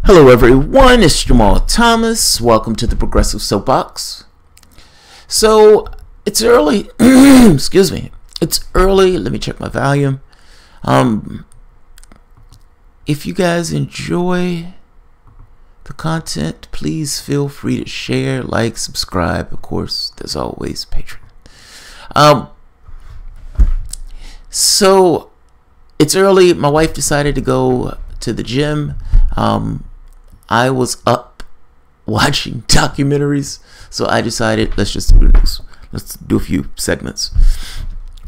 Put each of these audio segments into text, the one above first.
Hello everyone, it's Jamal Thomas. Welcome to the Progressive Soapbox. So, it's early. Excuse me. It's early. Let me check my volume. If you guys enjoy the content, please feel free to share, like, subscribe. Of course, there's always Patreon. So, it's early. My wife decided to go to the gym. I was up watching documentaries, so I decided let's just do this. Let's do a few segments.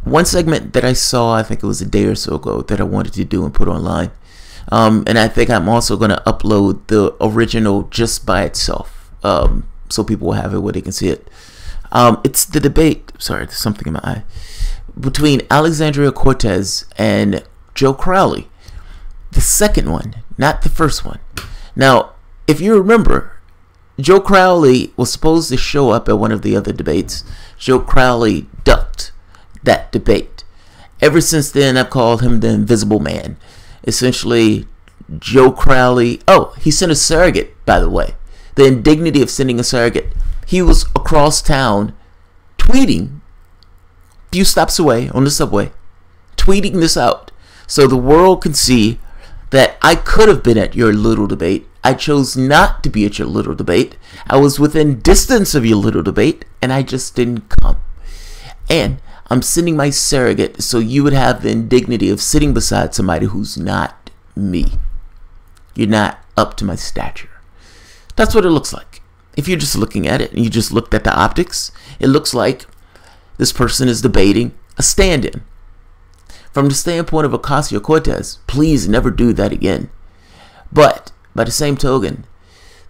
One segment that I saw, I think it was a day or so ago, that I wanted to do and put online, and I think I'm also going to upload the original just by itself, so people will have it where they can see it. It's the debate. Sorry, there's something in my eye. Between Ocasio-Cortez and Joe Crowley. The second one, not the first one. Now, if you remember, Joe Crowley was supposed to show up at one of the other debates. Joe Crowley ducked that debate. Ever since then, I've called him the Invisible Man. Essentially, Joe Crowley... Oh, he sent a surrogate, by the way. The indignity of sending a surrogate. He was across town tweeting, a few stops away on the subway, tweeting this out so the world can see that I could have been at your little debate. I chose not to be at your little debate. I was within distance of your little debate, and I just didn't come. And I'm sending my surrogate so you would have the indignity of sitting beside somebody who's not me. You're not up to my stature. That's what it looks like. If you're just looking at it and you just looked at the optics, it looks like this person is debating a stand-in. From the standpoint of Ocasio-Cortez, please never do that again. But, by the same token,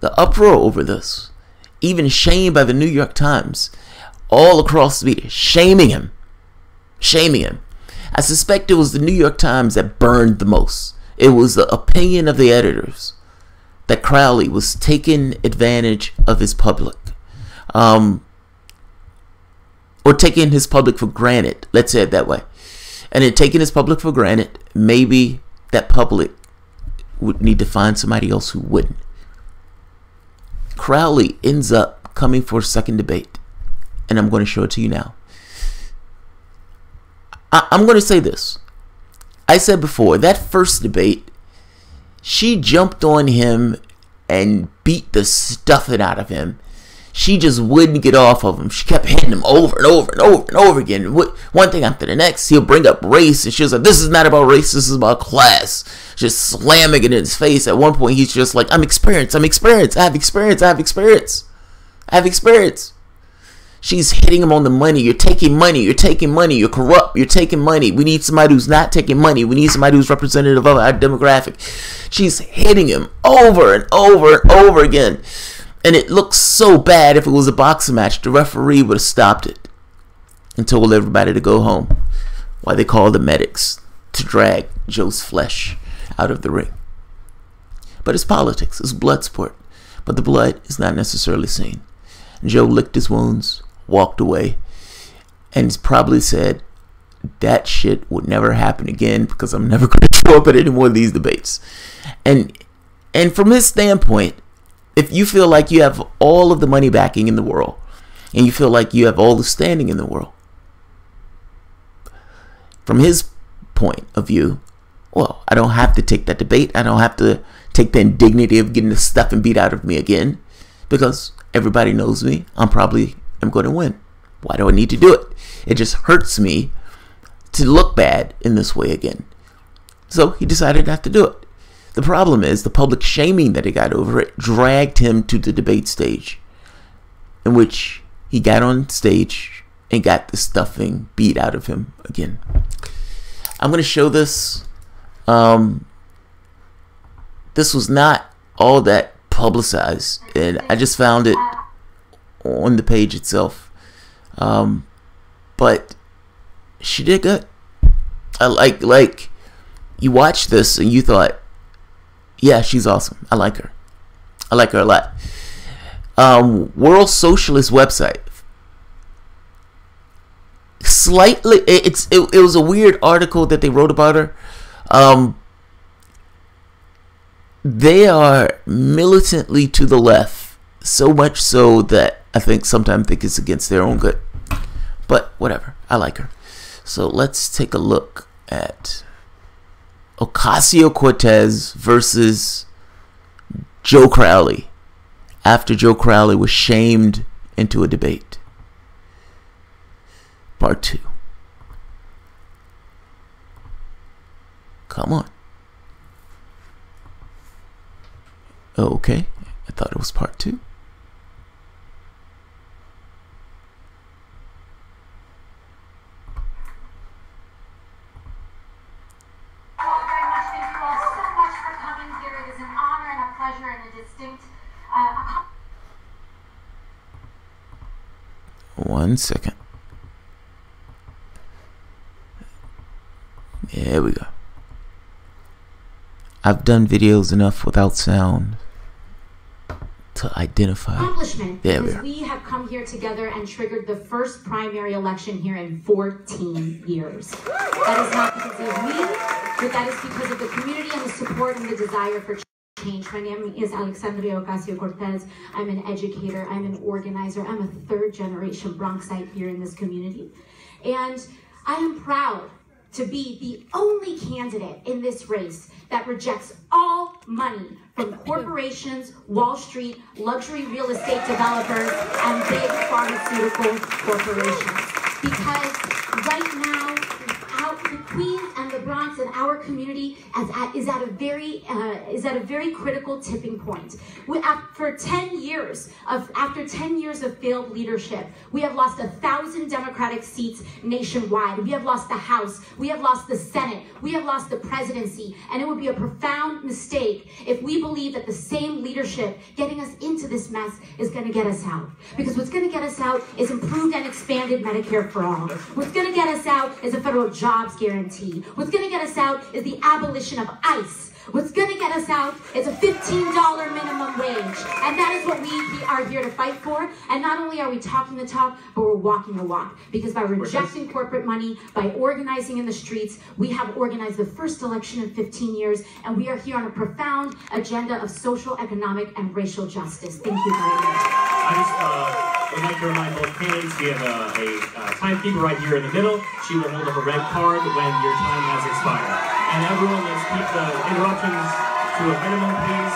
the uproar over this, even shamed by the New York Times, all across the media, shaming him. I suspect it was the New York Times that burned the most. It was the opinion of the editors that Crowley was taking advantage of his public. Or taking his public for granted. Let's say it that way. And in taking his public for granted, maybe that public would need to find somebody else who wouldn't. Crowley ends up coming for a second debate. And I'm going to show it to you now. I'm going to say this. I said before, that first debate, she jumped on him and beat the stuffing out of him. She just wouldn't get off of him. She kept hitting him over and over and over and over again. One thing after the next, he'll bring up race, and she was like, this is not about race, this is about class. Just slamming it in his face. At one point, he's just like, I'm experienced, I have experience. She's hitting him on the money. You're taking money, you're corrupt, you're taking money. We need somebody who's not taking money. We need somebody who's representative of our demographic. She's hitting him over and over and over again. And it looks so bad. If it was a boxing match, the referee would have stopped it and told everybody to go home while they called the medics to drag Joe's flesh out of the ring. But it's politics. It's blood sport. But the blood is not necessarily seen. And Joe licked his wounds, walked away, and he's probably said, that shit would never happen again because I'm never going to show up at any more of these debates. And from his standpoint, if you feel like you have all of the money backing in the world, and you feel like you have all the standing in the world, from his point of view, well, I don't have to take that debate. I don't have to take the indignity of getting the stuffing beat out of me again, because everybody knows me. I'm going to win. Why do I need to do it? It just hurts me to look bad in this way again. So he decided not to do it. The problem is the public shaming that he got over it dragged him to the debate stage, in which he got on stage and got the stuffing beat out of him again. I'm going to show this. This was not all that publicized, and I just found it on the page itself. But she did good. I like you watched this and you thought, yeah, she's awesome. I like her. I like her a lot. World Socialist website. Slightly, it was a weird article that they wrote about her. they are militantly to the left, so much so that I sometimes think it's against their own good. But whatever, I like her. So let's take a look at Ocasio-Cortez versus Joe Crowley after Joe Crowley was shamed into a debate. Part 2. Come on. Okay, I thought it was part 2. One second. There we go. I've done videos enough without sound to identify. Accomplishment, there because we have come here together and triggered the first primary election here in 14 years. That is not because of me, but that is because of the community and the support and the desire for change. My name is Alexandria Ocasio-Cortez. I'm an educator, I'm an organizer, I'm a third-generation Bronxite here in this community. And I am proud to be the only candidate in this race that rejects all money from corporations, Wall Street, luxury real estate developers, and big pharmaceutical corporations. Because right now, the Queens and the Bronx and our community is at a very critical tipping point. After 10 years of failed leadership, we have lost 1,000 Democratic seats nationwide. We have lost the House. We have lost the Senate. We have lost the presidency. And it would be a profound mistake if we believe that the same leadership getting us into this mess is going to get us out. Because what's going to get us out is improved and expanded Medicare for all. What's going to get us out is a federal jobs guarantee. What's going to get us out is the abolition of ICE. What's going to get us out is a $15 minimum wage. And that is what we are here to fight for. And not only are we talking the talk, but we're walking the walk. Because by rejecting corporate money, by organizing in the streets, we have organized the first election in 15 years. And we are here on a profound agenda of social, economic, and racial justice. Thank you very much. I would like to remind both candidates, we have a timekeeper right here in the middle. She will hold up a red card when your time has expired. And everyone, let's keep the interruptions to a minimum, please.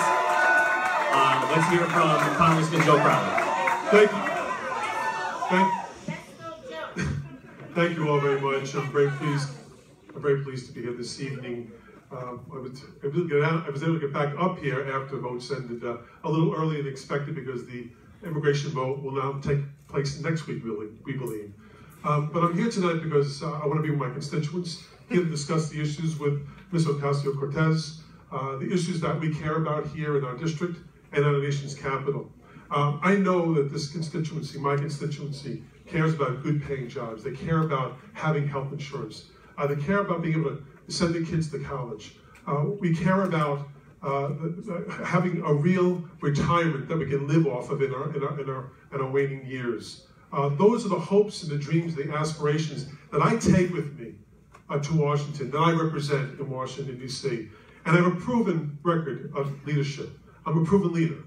Let's hear from Congressman Joe Crowley. Thank you all very much. I'm very pleased to be here this evening. I was able to get back up here after the votes ended a little earlier than expected because the immigration vote will now take place next week, we believe. But I'm here tonight because I want to be with my constituents, here to discuss the issues with Ms. Ocasio-Cortez, the issues that we care about here in our district and in our nation's capital. I know that this constituency, my constituency, cares about good paying jobs. They care about having health insurance. They care about being able to send their kids to college. We care about having a real retirement that we can live off of in our waning years. Those are the hopes and the dreams, the aspirations that I take with me to Washington, that I represent in Washington, D.C. And I have a proven record of leadership. I'm a proven leader.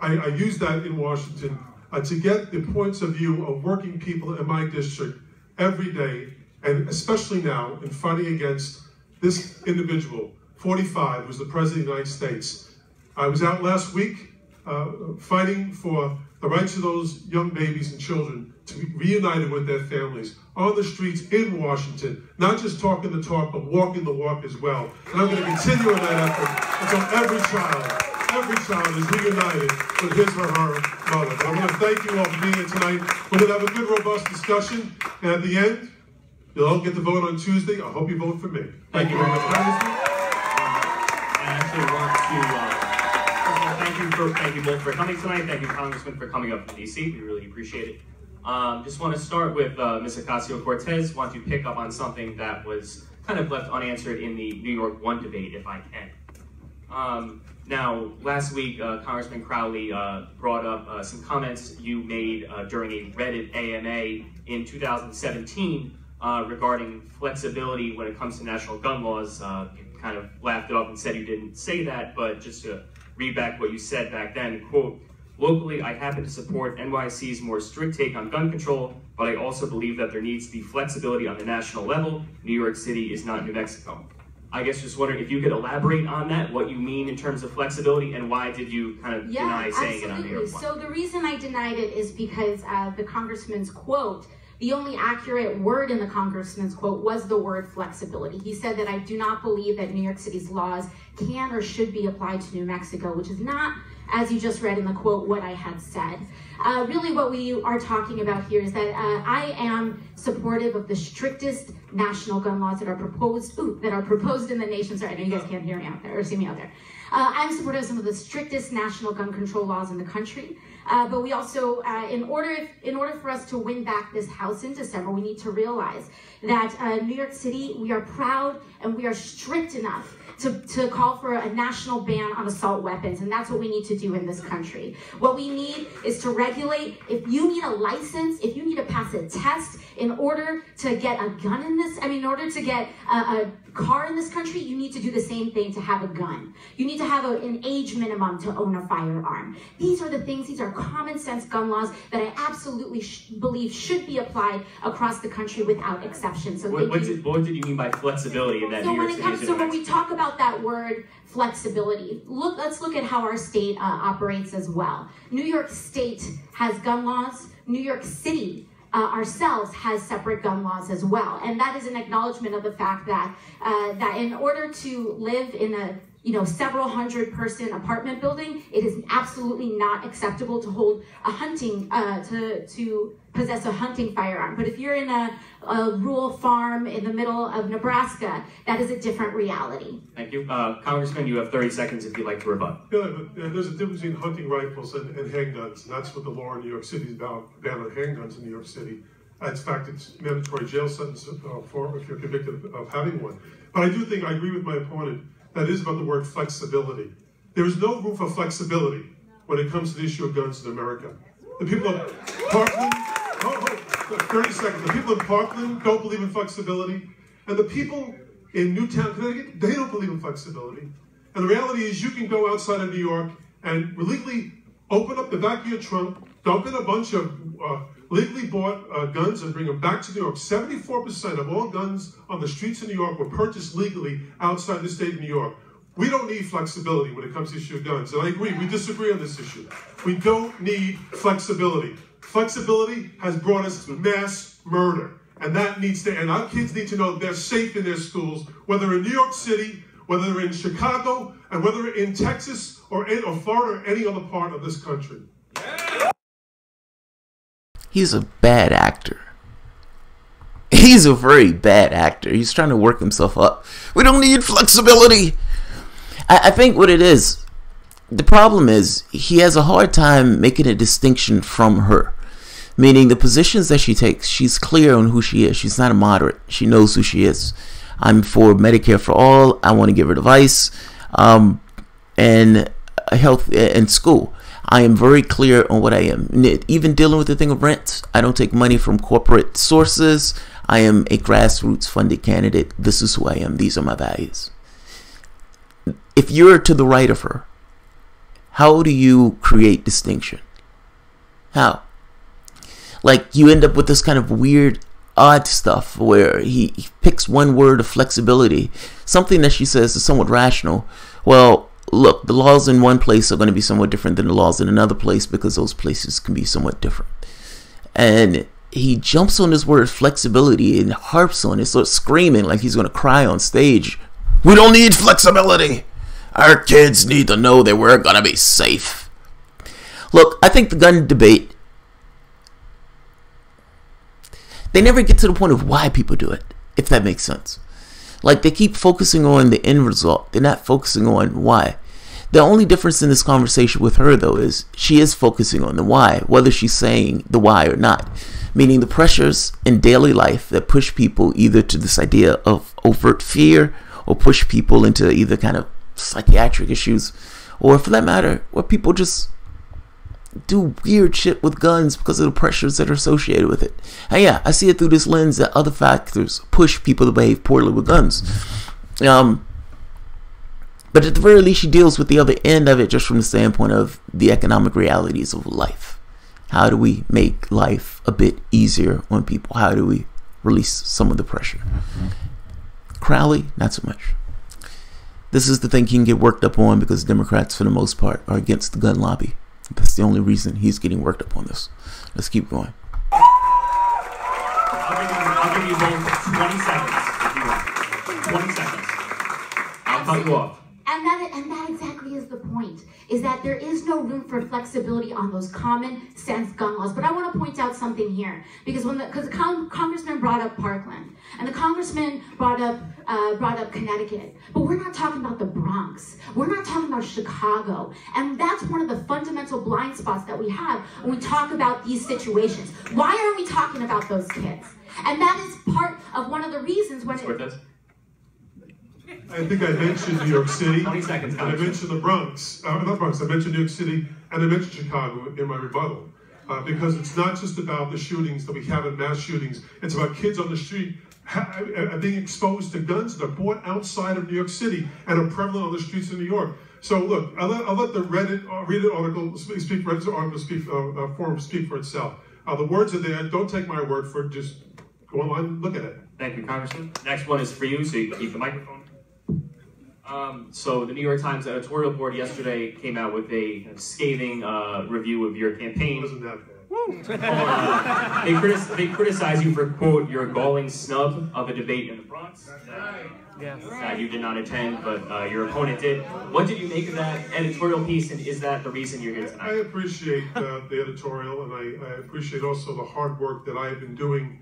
I use that in Washington to get the points of view of working people in my district every day, and especially now in fighting against this individual, 45, who's the President of the United States. I was out last week fighting for the rights of those young babies and children to be reunited with their families on the streets in Washington, not just talking the talk, but walking the walk as well. And I'm going to continue in that effort until every child is reunited with his or her mother. But I want to thank you all for being here tonight. We're going to have a good, robust discussion. And at the end, you'll all get to vote on Tuesday. I hope you vote for me. Thank you very much, Congressman. I actually want to thank you both for coming tonight. Thank you, Congressman, for coming up from D.C. We really appreciate it. Just want to start with Ms. Ocasio-Cortez. Want to pick up on something that was kind of left unanswered in the New York 1 debate, if I can. Now, last week, Congressman Crowley brought up some comments you made during a Reddit AMA in 2017 regarding flexibility when it comes to national gun laws, kind of laughed it off and said you didn't say that, but just to read back what you said back then, quote, "Locally, I happen to support NYC's more strict take on gun control, but I also believe that there needs to be flexibility on the national level. New York City is not New Mexico." I guess just wondering if you could elaborate on that, what you mean in terms of flexibility, and why did you kind of deny saying it on the airplane? So the reason I denied it is because the congressman's quote, the only accurate word in the congressman's quote was the word flexibility. He said that I do not believe that New York City's laws can or should be applied to New Mexico, which is not, as you just read in the quote, what I had said. Really what we are talking about here is that I am supportive of the strictest national gun laws that are proposed in the nation. Sorry, I know you guys can't hear me out there or see me out there. I'm supportive of some of the strictest national gun control laws in the country. But we also, in order for us to win back this House in December, we need to realize that New York City, we are proud and we are strict enough to call for a national ban on assault weapons, and that's what we need to do in this country. What we need is to regulate. If you need a license, if you need to pass a test in order to get a gun in this, in order to get a car in this country, you need to do the same thing to have a gun. You need to have an age minimum to own a firearm. These are the things, these are common sense gun laws that I absolutely believe should be applied across the country without exception. So what did you mean by flexibility in that New York City? So when we talk about that word flexibility, let's look at how our state operates as well. New York State has gun laws. New York City ourselves has separate gun laws as well, and that is an acknowledgement of the fact that that in order to live in a several hundred person apartment building, it is absolutely not acceptable to hold a hunting to possess a hunting firearm. But if you're in a rural farm in the middle of Nebraska, that is a different reality. Thank you. Congressman, you have 30 seconds if you'd like to rebut. Yeah, but there's a difference between hunting rifles and handguns, and that's what the law in New York City is about, ban on handguns in New York City. In fact, it's mandatory jail sentence for if you're convicted of having one. But I do think, I agree with my opponent, that is about the word flexibility. There is no room for flexibility when it comes to the issue of guns in America. The people of Parkland, 30 seconds. The people in Parkland don't believe in flexibility, and the people in Newtown, Connecticut, they don't believe in flexibility. And the reality is you can go outside of New York and legally open up the back of your trunk, dump in a bunch of legally bought guns and bring them back to New York. 74% of all guns on the streets of New York were purchased legally outside the state of New York. We don't need flexibility when it comes to the issue of guns. And I agree, we disagree on this issue. We don't need flexibility. Flexibility has brought us mass murder. And that needs to end. Our kids need to know they're safe in their schools, whether in New York City, whether they're in Chicago, and whether they're in Texas or Florida or any other part of this country. He's a bad actor. He's a very bad actor. He's trying to work himself up. We don't need flexibility. I think what it is, the problem is he has a hard time making a distinction from her. Meaning the positions that she takes, she's clear on who she is. She's not a moderate. She knows who she is. I'm for Medicare for all. I want to get rid of ICE and health and school. I am very clear on what I am. Even dealing with the thing of rent, I don't take money from corporate sources. I am a grassroots funded candidate. This is who I am. These are my values. If you're to the right of her, how do you create distinction? How? Like, you end up with this kind of weird, odd stuff where he picks one word of flexibility, something that she says is somewhat rational. Well, look, the laws in one place are going to be somewhat different than the laws in another place because those places can be somewhat different. And he jumps on this word flexibility and harps on it, starts screaming like he's going to cry on stage. We don't need flexibility. Our kids need to know that we're going to be safe. Look, I think the gun debate, they never get to the point of why people do it, if that makes sense. Like, they keep focusing on the end result. They're not focusing on why. The only difference in this conversation with her, though, is she is focusing on the why, whether she's saying the why or not. Meaning the pressures in daily life that push people either to this idea of overt fear or push people into either kind of psychiatric issues, or for that matter, where people just do weird shit with guns because of the pressures that are associated with it. And yeah, I see it through this lens that other factors push people to behave poorly with guns. But at the very least, she deals with the other end of it just from the standpoint of the economic realities of life. How do we make life a bit easier on people? How do we release some of the pressure? Crowley, not so much. This is the thing he can get worked up on because Democrats, for the most part, are against the gun lobby. That's the only reason he's getting worked up on this. Let's keep going. I'll give you both 20 seconds if you want. 20 seconds. I'll cut you off. And that exactly is the point, is that there is no room for flexibility on those common sense gun laws. But I want to point out something here, because the congressman brought up Parkland, and the congressman brought up Connecticut, but we're not talking about the Bronx. We're not talking about Chicago, and that's one of the fundamental blind spots that we have when we talk about these situations. Why aren't we talking about those kids? And that is part of one of the reasons when I think I mentioned New York City, 20 seconds, and I mentioned the Bronx, not Bronx, I mentioned New York City, and I mentioned Chicago in my rebuttal. Because it's not just about the shootings that we have in mass shootings, it's about kids on the street being exposed to guns that are bought outside of New York City and are prevalent on the streets of New York. So look, I'll let the Reddit article speak for itself. The words are there, don't take my word for it, just go online and look at it. Thank you, Congressman. Next one is for you, so you can keep the microphone. So the New York Times editorial board yesterday came out with a scathing review of your campaign. Wasn't that bad? They criticize you for, quote, your galling snub of a debate in the Bronx that you did not attend, but your opponent did. What did you make of that editorial piece, and is that the reason you're here tonight? I appreciate the editorial, and I appreciate also the hard work that I have been doing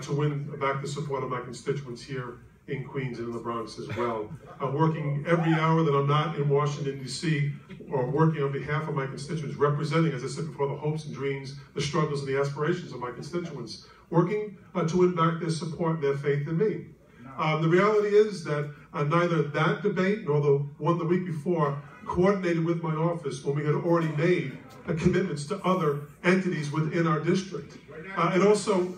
to win back the support of my constituents here in Queens and in the Bronx as well. Working every hour that I'm not in Washington, D.C., or working on behalf of my constituents, representing, as I said before, the hopes and dreams, the struggles and the aspirations of my constituents, working to win back their support and their faith in me. The reality is that neither that debate nor the one the week before coordinated with my office when we had already made commitments to other entities within our district. And also...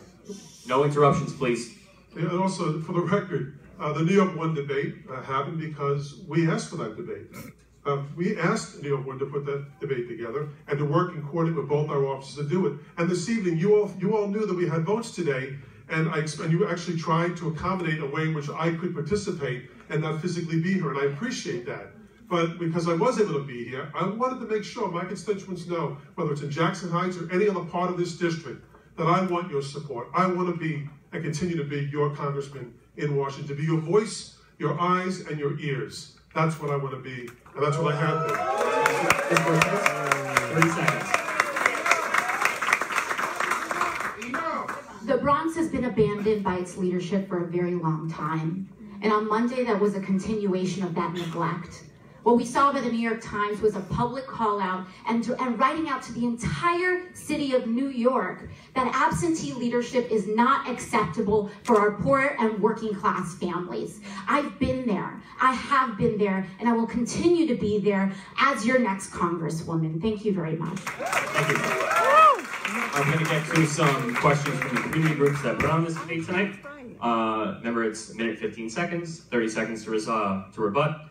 No interruptions, please. And also, for the record, the New York One debate happened because we asked for that debate. We asked New York One to put that debate together and to work and coordinate with both our offices to do it. And this evening, you all knew that we had votes today, and you actually tried to accommodate a way in which I could participate and not physically be here, and I appreciate that. But because I was able to be here, I wanted to make sure my constituents know, whether it's in Jackson Heights or any other part of this district, that I want your support. I want to be and continue to be your congressman in Washington, to be your voice, your eyes, and your ears. That's what I want to be, and that's what I have been. 30 seconds. The Bronx has been abandoned by its leadership for a very long time. And on Monday, that was a continuation of that neglect. What we saw by the New York Times was a public call out and writing out to the entire city of New York that absentee leadership is not acceptable for our poor and working class families. I've been there, I have been there, and I will continue to be there as your next Congresswoman. Thank you very much. Thank you. I'm going to get to some questions from the community groups that put on this debate tonight. Remember, it's a minute 15 seconds, 30 seconds to rebut.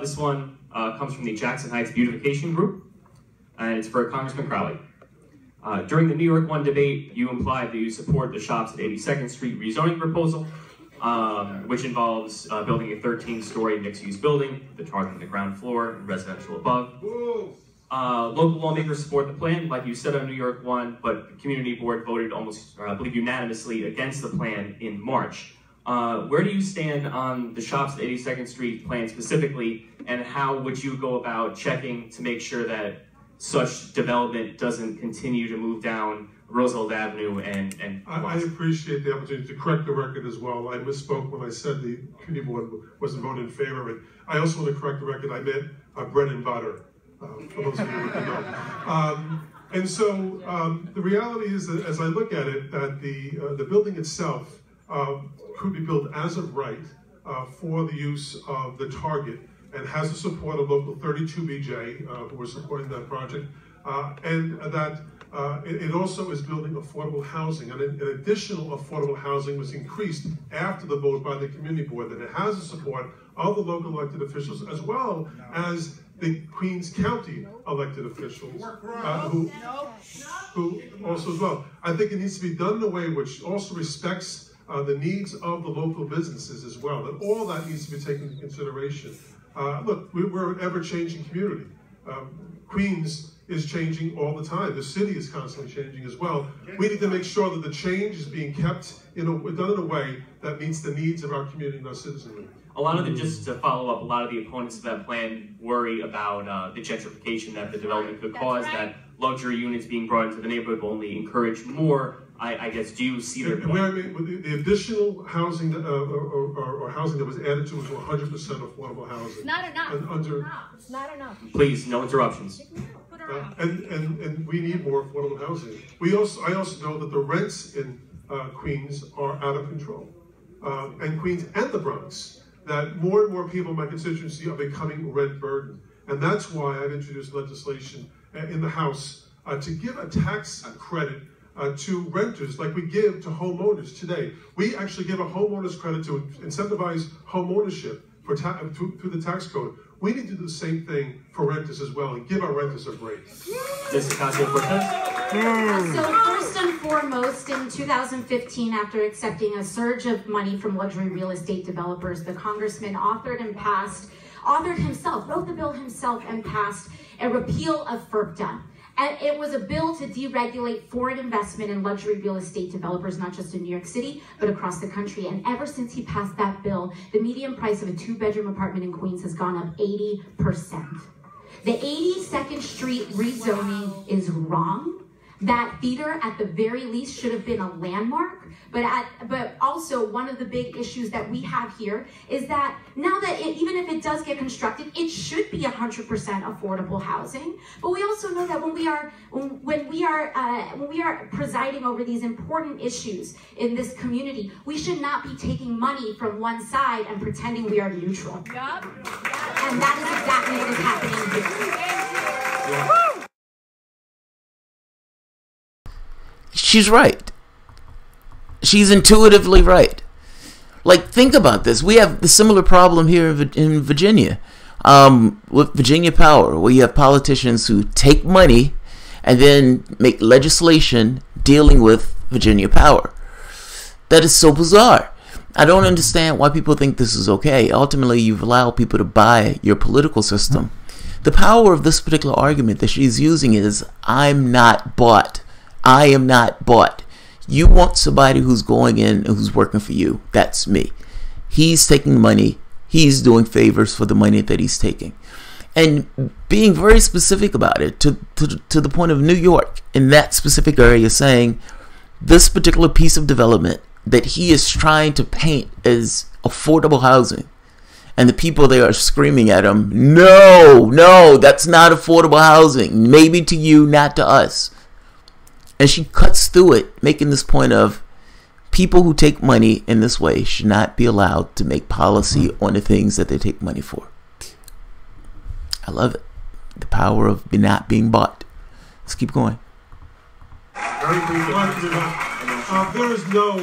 This one comes from the Jackson Heights Beautification Group, and it's for Congressman Crowley. During the New York One debate, you implied that you support the Shops at 82nd Street rezoning proposal, which involves building a 13-story mixed-use building, the target on the ground floor and residential above. Local lawmakers support the plan, like you said on New York One, but the community board voted almost, I believe, unanimously against the plan in March. Where do you stand on the Shops at 82nd Street plan specifically, and how would you go about checking to make sure that such development doesn't continue to move down Roosevelt Avenue and I appreciate the opportunity to correct the record as well. I misspoke when I said the community board wasn't voting in favor of it. I also want to correct the record. I meant bread and butter, for those of you who know. And so the reality is that as I look at it, that the building itself could be built as of right for the use of the target and has the support of local 32BJ who are supporting that project, and that it also is building affordable housing, and an additional affordable housing was increased after the vote by the community board, that it has the support of the local elected officials as well as the Queens County elected officials who also as well. I think it needs to be done in a way which also respects the needs of the local businesses as well, and all that needs to be taken into consideration. Look, we're an ever-changing community. Queens is changing all the time. The city is constantly changing as well. We need to make sure that the change is being kept done in a way that meets the needs of our community and our citizenry. A lot of the, just to follow up, a lot of the opponents of that plan worry about the gentrification that the development could cause, that luxury units being brought into the neighborhood will only encourage more. I guess, do you see their point? The additional housing or housing that was added to was 100% affordable housing. Not enough. And It's not enough. Please, no interruptions. And we need more affordable housing. I also know that the rents in Queens are out of control, and Queens and the Bronx. That more and more people in my constituency are becoming rent burdened, and that's why I've introduced legislation in the House to give a tax credit to renters like we give to homeowners today. We actually give a homeowners credit to incentivize home ownership through the tax code. We need to do the same thing for renters as well and give our renters a break. Ms. Ocasio-Cortez? So first and foremost, in 2015, after accepting a surge of money from luxury real estate developers, the congressman wrote the bill himself and passed a repeal of FERPTA. And it was a bill to deregulate foreign investment in luxury real estate developers, not just in New York City, but across the country. And ever since he passed that bill, the median price of a 2-bedroom apartment in Queens has gone up 80%. The 82nd Street rezoning is wrong. That theater, at the very least, should have been a landmark. But also, one of the big issues that we have here is that now that even if it does get constructed, it should be 100% affordable housing. But we also know that when we are presiding over these important issues in this community, we should not be taking money from one side and pretending we are neutral. Yep. And that is exactly what is happening here. Yeah. She's right. She's intuitively right. Like, think about this. We have the similar problem here in Virginia, with Virginia Power, where you have politicians who take money and then make legislation dealing with Virginia Power. That is so bizarre. I don't understand why people think this is okay. Ultimately, you've allowed people to buy your political system. The power of this particular argument that she's using is, I'm not bought. I am not bought. You want somebody who's going in and who's working for you. That's me. He's taking money. He's doing favors for the money that he's taking. And being very specific about it, to the point of New York, in that specific area, saying this particular piece of development that he is trying to paint as affordable housing. And the people there are screaming at him, no, that's not affordable housing. Maybe to you, not to us. And she cuts through it, making this point of people who take money in this way should not be allowed to make policy on the things that they take money for. I love it. The power of not being bought. Let's keep going. Very briefly, there is no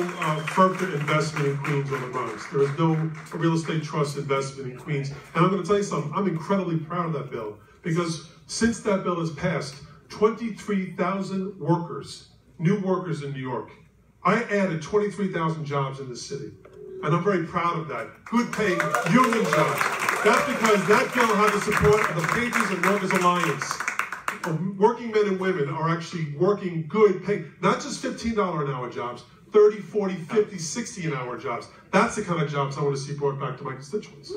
FERPTA investment in Queens or the Bronx. There is no real estate trust investment in Queens. And I'm going to tell you something. I'm incredibly proud of that bill, because since that bill has passed, 23,000 workers, new workers in New York. I added 23,000 jobs in the city, and I'm very proud of that. Good paying union jobs. That's because that bill had the support of the Patriots and Workers Alliance. Working men and women are actually working good paying, not just $15 an hour jobs, 30, 40, 50, 60 an hour jobs. That's the kind of jobs I want to see brought back to my constituents.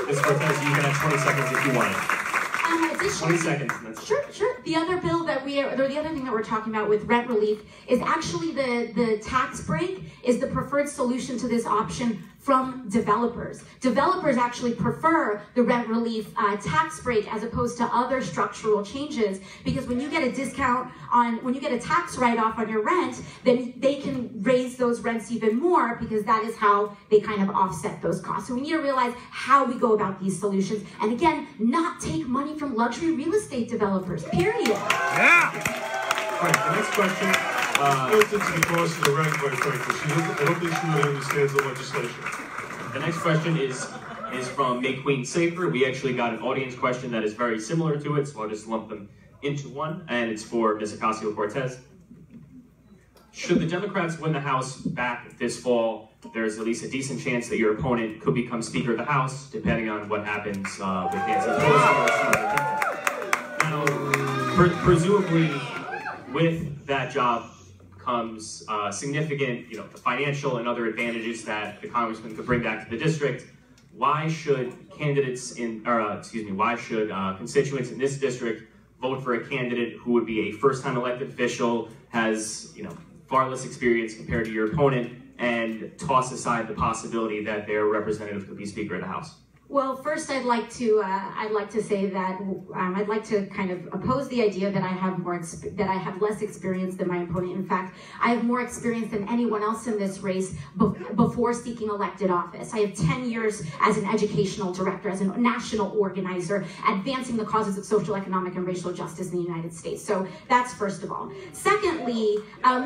Ms. Cortez, you can have 20 seconds if you want it. 20 seconds. Sure. The other bill that the other thing that we're talking about with rent relief is actually the tax break is the preferred solution to this option from developers. Developers actually prefer the rent relief tax break as opposed to other structural changes, because when you get a discount when you get a tax write-off on your rent, then they can raise those rents even more, because that is how they kind of offset those costs. So we need to realize how we go about these solutions, and again, not take money from luxury real estate developers, period. Yeah. All right, the next question goes into the cost of the rent, quite frankly. I don't think she really understands the legislation. The next question is, is from Make Queen Safer. We actually got an audience question that is very similar to it, so I'll just lump them into one, and it's for Ms. Ocasio-Cortez. Should the Democrats win the House back this fall, there's at least a decent chance that your opponent could become Speaker of the House, depending on what happens with Nancy Pelosi. Now, presumably, with that job comes significant, financial and other advantages that the congressman could bring back to the district. Why should constituents in this district vote for a candidate who would be a first-time elected official, has far less experience compared to your opponent, and toss aside the possibility that their representative could be Speaker of the House? Well, first I'd like to say that I'd like to kind of oppose the idea that I have less experience than my opponent. In fact, I have more experience than anyone else in this race before seeking elected office. I have 10 years as an educational director, as a national organizer, advancing the causes of social, economic, and racial justice in the United States. So that's first of all. Secondly,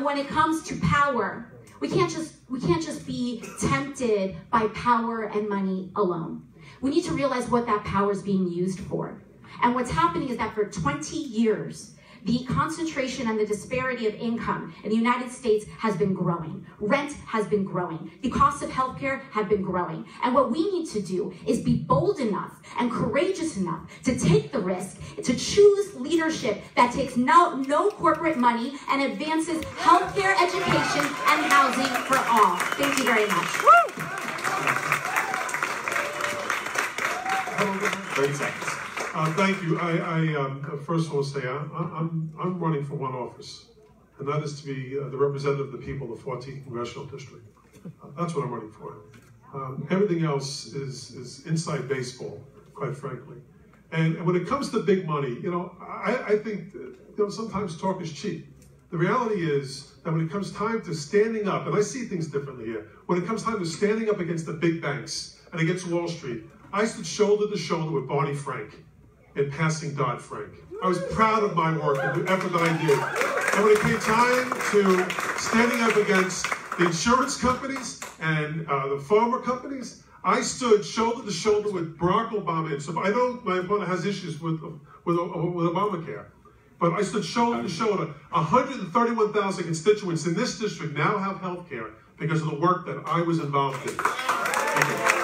when it comes to power, we can't just be tempted by power and money alone. We need to realize what that power is being used for. And what's happening is that for 20 years, the concentration and the disparity of income in the United States has been growing. Rent has been growing. The costs of healthcare have been growing. And what we need to do is be bold enough and courageous enough to take the risk, to choose leadership that takes no corporate money and advances healthcare, education, and housing for all. Thank you very much. 30 seconds. Thank you. I first want to say I'm running for one office, and that is to be the representative of the people of the 14th Congressional District. That's what I'm running for. Everything else is inside baseball, quite frankly. And when it comes to big money, I think sometimes talk is cheap. The reality is that when it comes time to standing up, and I see things differently here, when it comes time to standing up against the big banks and against Wall Street, I stood shoulder to shoulder with Barney Frank in passing Dodd-Frank. I was proud of my work and the effort that I did. And when it came time to standing up against the insurance companies and the pharma companies, I stood shoulder to shoulder with Barack Obama. And so I know my opponent has issues with Obamacare, but I stood shoulder to shoulder. 131,000 constituents in this district now have health care because of the work that I was involved in. Thank you.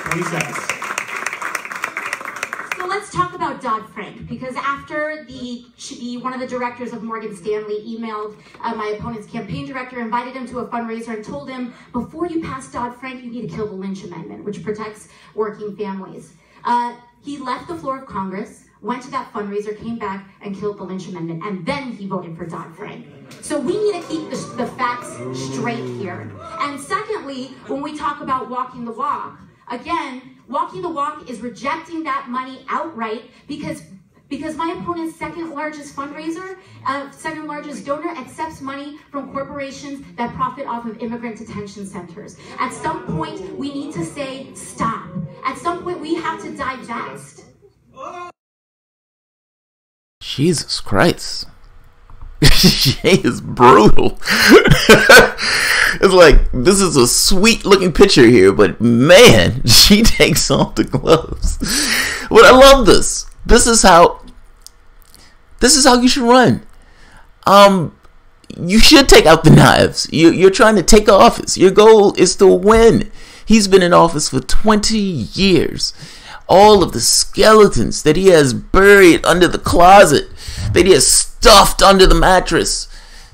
20 seconds. So let's talk about Dodd-Frank, because after one of the directors of Morgan Stanley emailed my opponent's campaign director, invited him to a fundraiser and told him, before you pass Dodd-Frank, you need to kill the Lynch Amendment, which protects working families. He left the floor of Congress, went to that fundraiser, came back, and killed the Lynch Amendment, and then he voted for Dodd-Frank. So we need to keep the facts straight here. And secondly, when we talk about walking the walk, again, walking the walk is rejecting that money outright because my opponent's second largest fundraiser, second largest donor, accepts money from corporations that profit off of immigrant detention centers. At some point, we need to say stop. At some point, we have to divest. Jesus Christ. She is brutal. It's like, this is a sweet looking picture here, but man, she takes off the gloves. But I love this. This is how you should run. You should take out the knives. You're trying to take office. Your goal is to win. He's been in office for 20 years. All of the skeletons that he has buried under the closet, that he has stuffed under the mattress,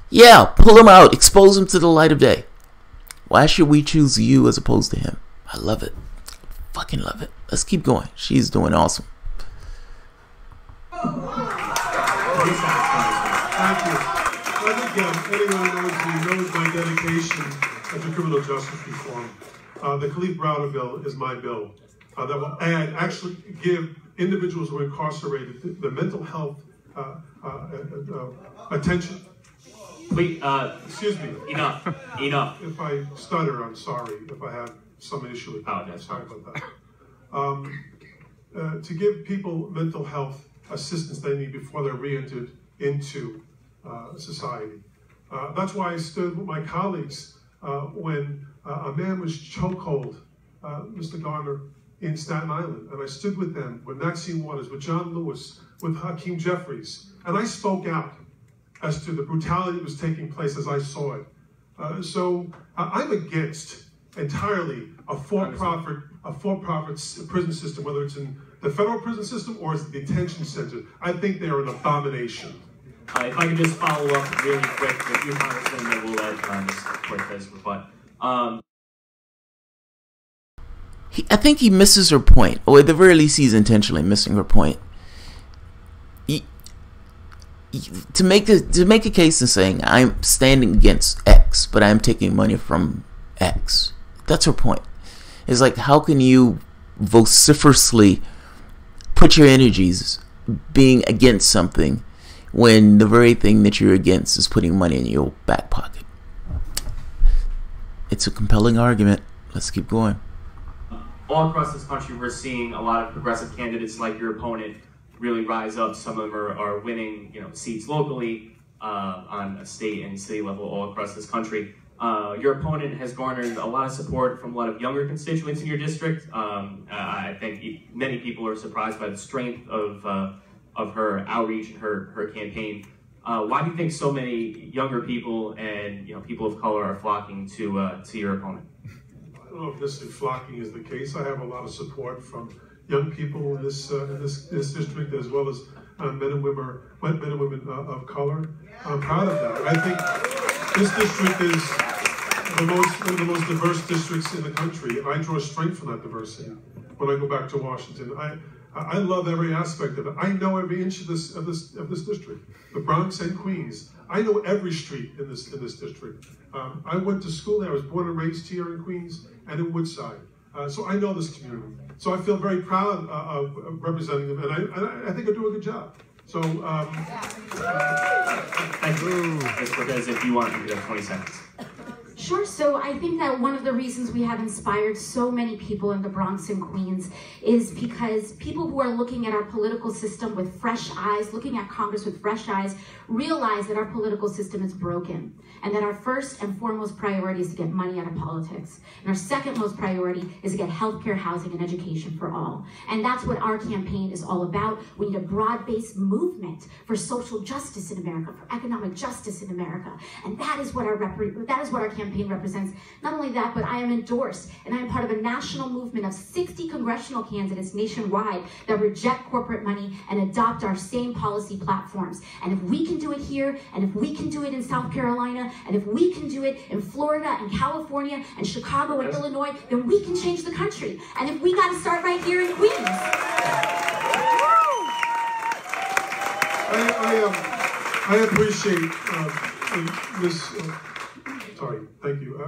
yeah, pull him out, expose him to the light of day. Why should we choose you as opposed to him? I love it. Fucking love it. Let's keep going. She's doing awesome. Thank you. I think anyone knows my dedication to criminal justice reform. The Khalif Browder bill is my bill that will actually give individuals who are incarcerated the mental health attention. Wait, excuse me. Enough. If I stutter, I'm sorry. If I have some issue with that, sorry about that. To give people mental health assistance they need before they're re-entered into society. That's why I stood with my colleagues when a man was chokehold Mr. Garner, in Staten Island, and I stood with them, with Maxine Waters, with John Lewis, with Hakeem Jeffries, and I spoke out as to the brutality that was taking place as I saw it. So I'm against entirely a for-profit prison system, whether it's in the federal prison system or it's the detention center. I think they are an abomination. If I could just follow up really quick with you, Congressman, then we'll let Ms. Cortez rebut. I think he misses her point, or at the very least, he's intentionally missing her point. To make a case and saying I'm standing against X, but I'm taking money from X, that's her point. It's like, how can you vociferously put your energies being against something when the very thing that you're against is putting money in your back pocket? It's a compelling argument. Let's keep going. All across this country, we're seeing a lot of progressive candidates like your opponent really rise up. Some of them are winning, seats locally on a state and city level all across this country. Your opponent has garnered a lot of support from a lot of younger constituents in your district. I think many people are surprised by the strength of her outreach and her campaign. Why do you think so many younger people and people of color are flocking to your opponent? I don't know if necessarily flocking is the case. I have a lot of support from young people in this district, as well as men and women of color. I'm proud of that. I think this district is one of the most diverse districts in the country, and I draw strength from that diversity when I go back to Washington. I love every aspect of it. I know every inch of this district, the Bronx and Queens. I know every street in this district. I went to school there. I was born and raised here in Queens and in Woodside. So I know this community. So I feel very proud of representing them, and I think I do a good job. So, thank you. Ms. Cortez, if you want, you have 20 seconds. Sure. So I think that one of the reasons we have inspired so many people in the Bronx and Queens is because people who are looking at our political system with fresh eyes, looking at Congress with fresh eyes, realize that our political system is broken and that our first and foremost priority is to get money out of politics. And our second most priority is to get healthcare, housing, and education for all. And that's what our campaign is all about. We need a broad-based movement for social justice in America, for economic justice in America. And that is what our campaign represents. Not only that, but I am endorsed and I am part of a national movement of 60 congressional candidates nationwide that reject corporate money and adopt our same policy platforms. And if we can do it here, and if we can do it in South Carolina, and if we can do it in Florida and California and Chicago and Illinois, then we can change the country. And if we got to start right here in Queens. I appreciate this. Sorry, thank you.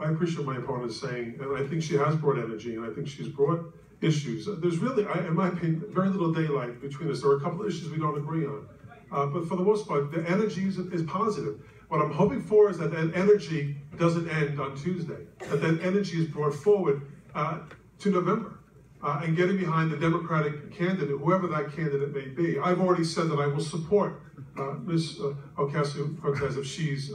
I appreciate my opponent saying, and I think she has brought energy, and I think she's brought issues. There's really, in my opinion, very little daylight between us. There are a couple of issues we don't agree on. But for the most part, the energy is positive. What I'm hoping for is that energy doesn't end on Tuesday, that energy is brought forward to November, and getting behind the Democratic candidate, whoever that candidate may be. I've already said that I will support Ms. Ocasio-Cortez if she's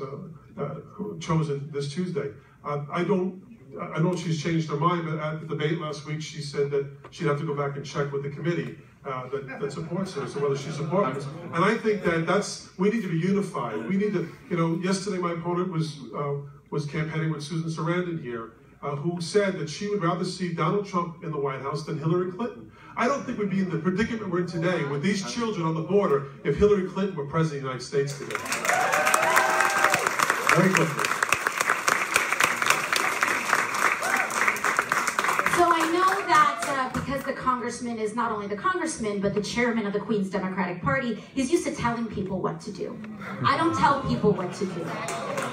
chosen this Tuesday. I know she's changed her mind, but at the debate last week, she said that she'd have to go back and check with the committee that supports her, so whether she supports her. And I think that we need to be unified. We need to, yesterday my opponent was campaigning with Susan Sarandon here, who said that she would rather see Donald Trump in the White House than Hillary Clinton. I don't think we'd be in the predicament we're in today with these children on the border if Hillary Clinton were president of the United States today. Very quickly. So I know that because the congressman is not only the congressman, but the chairman of the Queens Democratic Party, he's used to telling people what to do. I don't tell people what to do.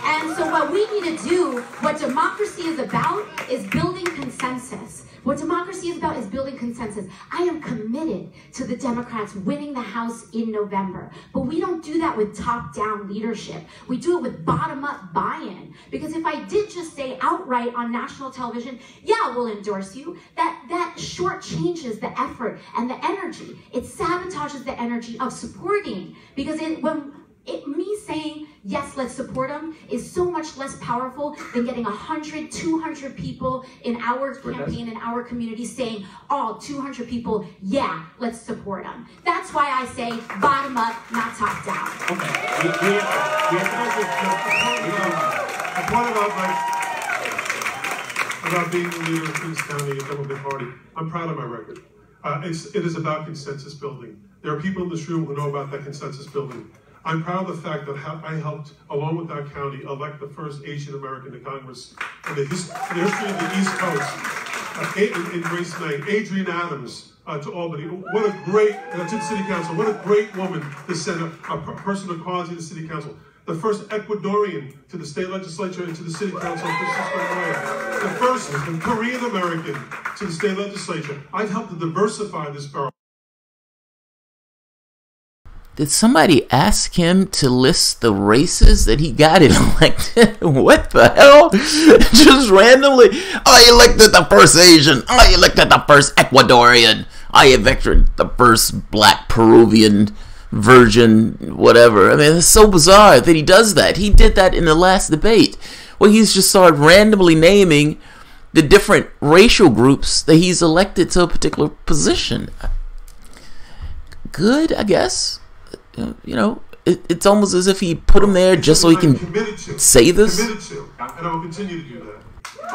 And so what we need to do, what democracy is about, is building consensus. What democracy is about is building consensus. I am committed to the Democrats winning the House in November. But we don't do that with top-down leadership. We do it with bottom-up buy-in. Because if I did just say outright on national television, yeah, we'll endorse you, that shortchanges the effort and the energy. It sabotages the energy of supporting. Because when Me saying, yes, let's support them is so much less powerful than getting 100, 200 people in our campaign, in our community saying, all 200 people, yeah, let's support them. That's why I say bottom up, not top down. Okay. The point about being the leader of Kings County and Democratic Party, I'm proud of my record. It is about consensus building. There are people in this room who know about that consensus building. I'm proud of the fact that I helped, along with our county, elect the first Asian American to Congress in the history of the East Coast, in race May, Adrienne Adams to Albany. What a great, to the City Council, what a great woman to send a person of quality to the City Council. The first Ecuadorian to the state legislature and to the City Council, the first Korean American to the state legislature. I've helped to diversify this borough. Did somebody ask him to list the races that he got elected? What the hell? Just randomly. I elected the first Asian. I elected the first Ecuadorian. I elected the first black Peruvian virgin, whatever. I mean, it's so bizarre that he does that. He did that in the last debate, where he's just started randomly naming the different racial groups that he's elected to a particular position. Good, I guess. You know, it's almost as if he put him there just so he can say this. Committed to, and I will continue to do that.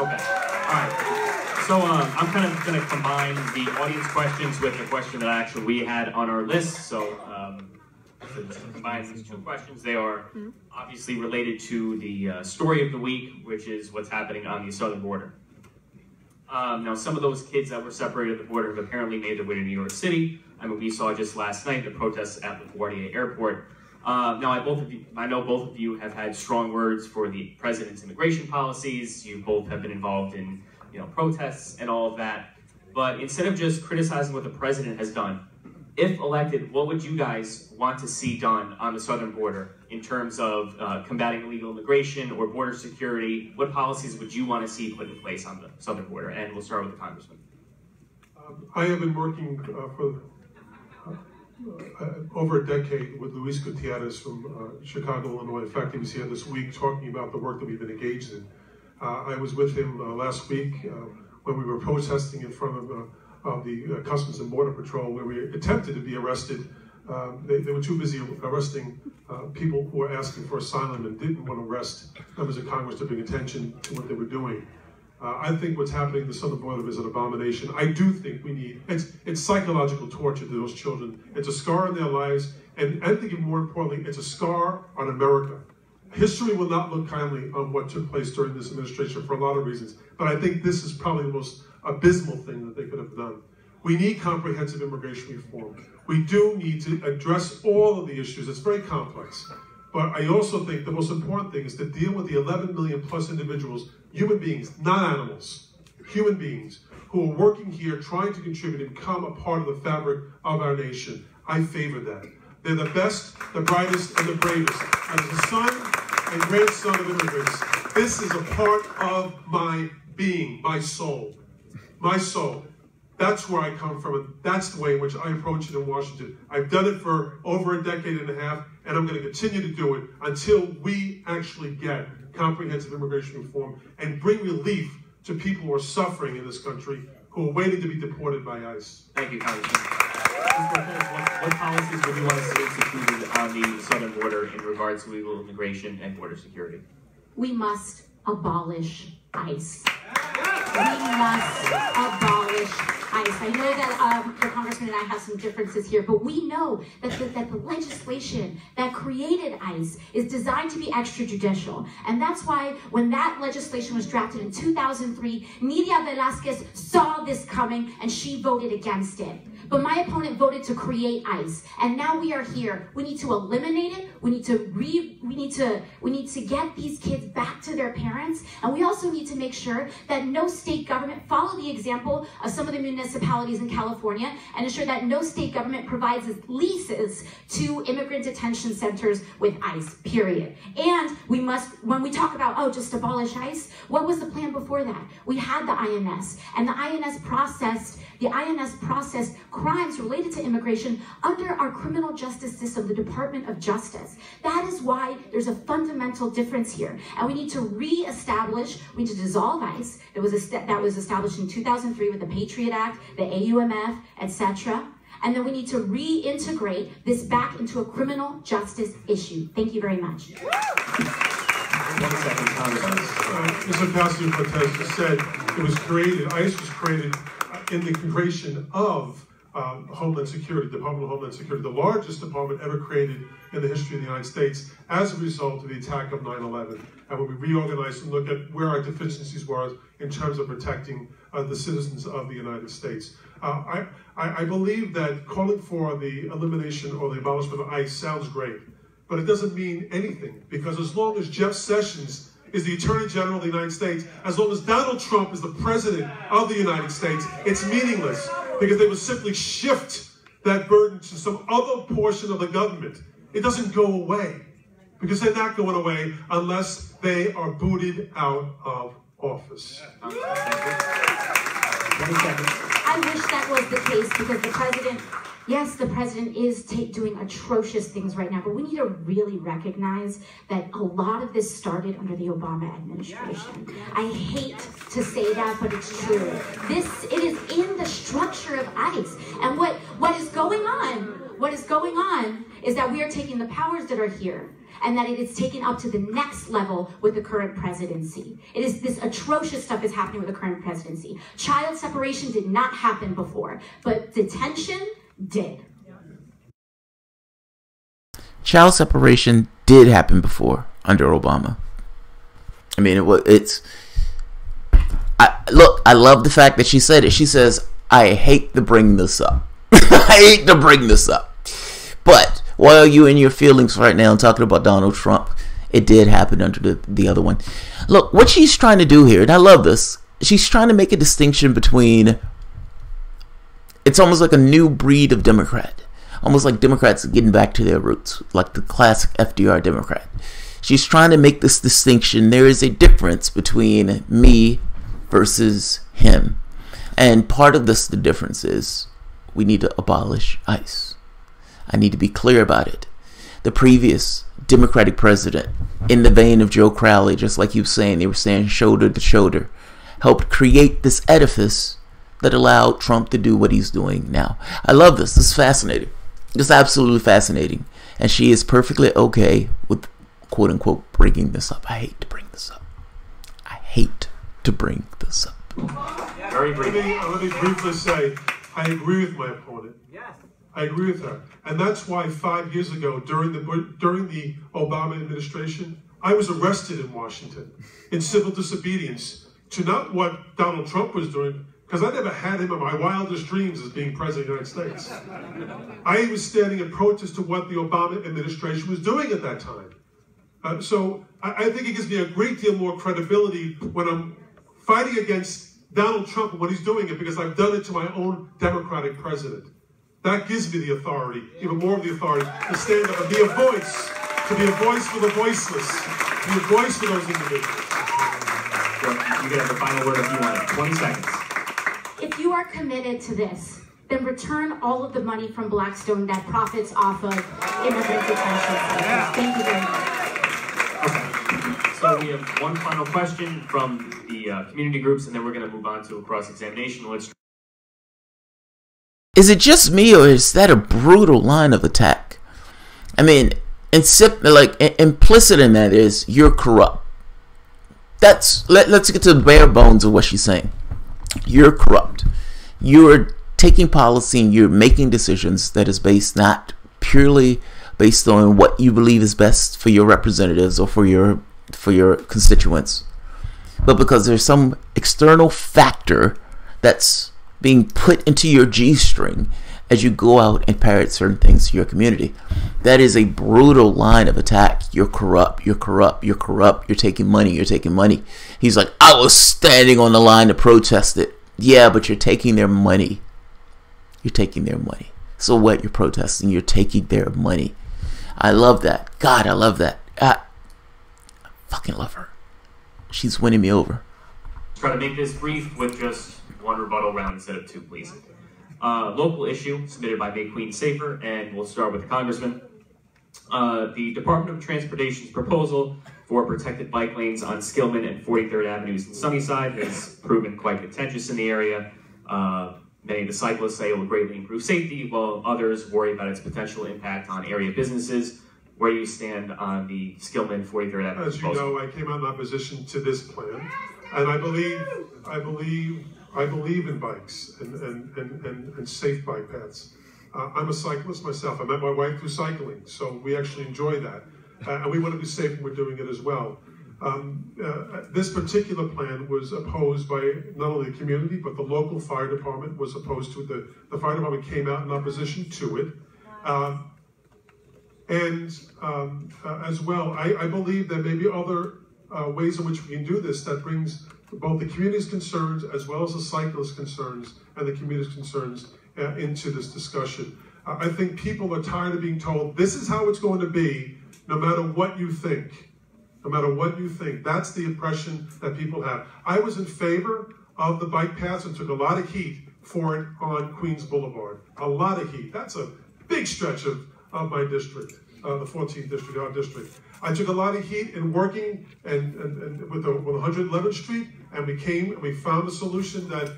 Okay. All right. So I'm kind of going to combine the audience questions with the question that actually we had on our list. So to combine these two questions, they are obviously related to the story of the week, which is what's happening on the southern border. Now, some of those kids that were separated at the border have apparently made their way to New York City. I mean, we saw just last night the protests at LaGuardia Airport. Now, I know both of you have had strong words for the president's immigration policies. You both have been involved in, protests and all of that. But instead of just criticizing what the president has done, if elected, what would you guys want to see done on the southern border in terms of combating illegal immigration or border security? What policies would you want to see put in place on the southern border? And we'll start with the congressman. I have been working for over a decade with Luis Gutierrez from Chicago, Illinois. In fact, he was here this week talking about the work that we've been engaged in. I was with him last week when we were protesting in front of the Customs and Border Patrol, where we attempted to be arrested. They were too busy arresting people who were asking for asylum and didn't want to arrest members of Congress to bring attention to what they were doing. I think what's happening in the southern border is an abomination. I do think we need, it's psychological torture to those children. It's a scar in their lives, and I think more importantly, it's a scar on America. History will not look kindly on what took place during this administration for a lot of reasons, but I think this is probably the most abysmal thing that they could have done. We need comprehensive immigration reform. We do need to address all of the issues. It's very complex. But I also think the most important thing is to deal with the 11 million plus individuals, human beings, not animals, human beings, who are working here trying to contribute and become a part of the fabric of our nation. I favor that. They're the best, the brightest, and the bravest. And as a son and grandson of immigrants, this is a part of my being, my soul. My soul. That's where I come from, and that's the way in which I approach it in Washington. I've done it for over a decade and a half, and I'm going to continue to do it until we actually get comprehensive immigration reform and bring relief to people who are suffering in this country, who are waiting to be deported by ICE. Thank you, Congressman. What policies would you want to see instituted on the southern border in regards to illegal immigration and border security? We must abolish ICE. We must abolish ICE. I know that the Congressman and I have some differences here, but we know that the legislation that created ICE is designed to be extrajudicial. And that's why when that legislation was drafted in 2003, Nidia Velázquez saw this coming and she voted against it. But my opponent voted to create ICE, and now we are here. We need to eliminate it. We need to get these kids back to their parents, and we also need to make sure that no state government follow the example of some of the municipalities in California and ensure that no state government provides leases to immigrant detention centers with ICE, period. And we must, when we talk about, oh, just abolish ICE, what was the plan before that? We had the INS, and the INS processed The INS processed crimes related to immigration under our criminal justice system, the Department of Justice. That is why there's a fundamental difference here. And we need to reestablish, we need to dissolve ICE. That was established in 2003 with the Patriot Act, the AUMF, etc. And then we need to reintegrate this back into a criminal justice issue. Thank you very much. 1 second, Congressman. As Ocasio-Cortez just said, it was created, ICE was created in the creation of Homeland Security, Department of Homeland Security, the largest department ever created in the history of the United States as a result of the attack of 9/11. And when we reorganized and looked at where our deficiencies were in terms of protecting the citizens of the United States. I believe that calling for the elimination or the abolishment of ICE sounds great, but it doesn't mean anything, because as long as Jeff Sessions is the Attorney General of the United States, as long as Donald Trump is the President of the United States, it's meaningless, because they will simply shift that burden to some other portion of the government. It doesn't go away, because they're not going away unless they are booted out of office. 20 seconds. I wish that was the case, because the president, yes, the president is doing atrocious things right now, but we need to really recognize that a lot of this started under the Obama administration. I hate to say that, but it's true. It is in the structure of ICE. And what is going on is that we are taking the powers that are here, and that it is taken up to the next level with the current presidency. It is this atrocious stuff is happening with the current presidency. Child separation did not happen before, but detention did. Child separation did happen before under Obama. I mean, I love the fact that she said it. She says, I hate to bring this up. I hate to bring this up. But while you in your feelings right now talking about Donald Trump, it did happen under the other one. Look, what she's trying to do here, and I love this, she's trying to make a distinction between, it's almost like a new breed of Democrat. Almost like Democrats getting back to their roots, like the classic FDR Democrat. She's trying to make this distinction. There is a difference between me versus him. And part of this, the difference is we need to abolish ICE. I need to be clear about it. The previous Democratic president, in the vein of Joe Crowley, just like you were saying, they were saying shoulder to shoulder, helped create this edifice that allowed Trump to do what he's doing now. I love this. This is fascinating. It's absolutely fascinating. And she is perfectly okay with, quote unquote, bringing this up. I hate to bring this up. I hate to bring this up. Very briefly. Let me briefly say, I agree with my opponent. I agree with her. And that's why 5 years ago, during the Obama administration, I was arrested in Washington in civil disobedience to not what Donald Trump was doing, because I never had him in my wildest dreams as being president of the United States. I was standing in protest to what the Obama administration was doing at that time. So I think it gives me a great deal more credibility when I'm fighting against Donald Trump and what he's doing it, because I've done it to my own Democratic president. That gives me the authority, even more of the authority, to stand up and be a voice for the voiceless, to be a voice for those individuals. You can have the final word if you want it. 20 seconds. If you are committed to this, then return all of the money from Blackstone that profits off of immigrant detention centers. Thank you very much. Okay. So we have one final question from the community groups, and then we're going to move on to a cross-examination. Is it just me, or is that a brutal line of attack? I mean, implicit in that is you're corrupt. Let's get to the bare bones of what she's saying. You're corrupt. You're taking policy and you're making decisions that is based not purely based on what you believe is best for your representatives or for your constituents, but because there's some external factor that's being put into your G-string as you go out and parrot certain things to your community. That is a brutal line of attack. You're corrupt, you're corrupt, you're corrupt, you're taking money, you're taking money. He's like, I was standing on the line to protest it. Yeah, but you're taking their money. You're taking their money. So what? You're protesting, you're taking their money. I love that. God, I love that. I fucking love her. She's winning me over. Try to make this brief with just one rebuttal round instead of 2, please. Local issue submitted by Make Queens Safer, and we'll start with the Congressman. The Department of Transportation's proposal for protected bike lanes on Skillman and 43rd Avenues in Sunnyside has proven quite contentious in the area. Many of the cyclists say it will greatly improve safety, while others worry about its potential impact on area businesses. Where do you stand on the Skillman 43rd Avenue As you know, I came out in opposition to this plan, and I believe in bikes and safe bike paths. I'm a cyclist myself. I met my wife through cycling, so we actually enjoy that. And we want to be safe when we're doing it as well. This particular plan was opposed by not only the community, but the local fire department was opposed to it. The fire department came out in opposition to it. As well, I believe there may be other ways in which we can do this that brings both the community's concerns as well as the cyclists' concerns and the community's concerns into this discussion. I think people are tired of being told, this is how it's going to be, no matter what you think. No matter what you think. That's the impression that people have. I was in favor of the bike paths and took a lot of heat for it on Queens Boulevard. A lot of heat. That's a big stretch of my district, the 14th district, our district. I took a lot of heat in working and with 111th Street, and we found a solution that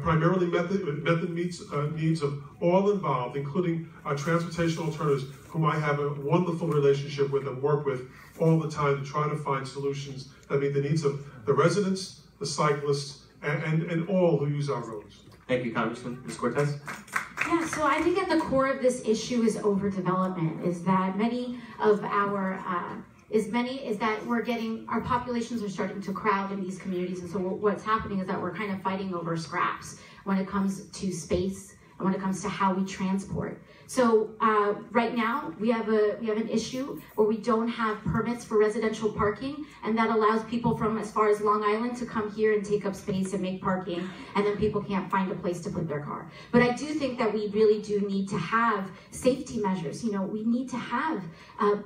primarily met the needs of all involved, including transportation alternatives, whom I have a wonderful relationship with and work with all the time to try to find solutions that meet the needs of the residents, the cyclists, and all who use our roads. Thank you, Congressman. Ms. Cortez? Yeah, so I think at the core of this issue is overdevelopment, is that many of our, our populations are starting to crowd in these communities, and so what's happening is that we're kind of fighting over scraps when it comes to space and when it comes to how we transport. So right now we have an issue where we don't have permits for residential parking, and that allows people from as far as Long Island to come here and take up space and make parking, and then people can't find a place to put their car. But I do think that we really do need to have safety measures. You know, we need to have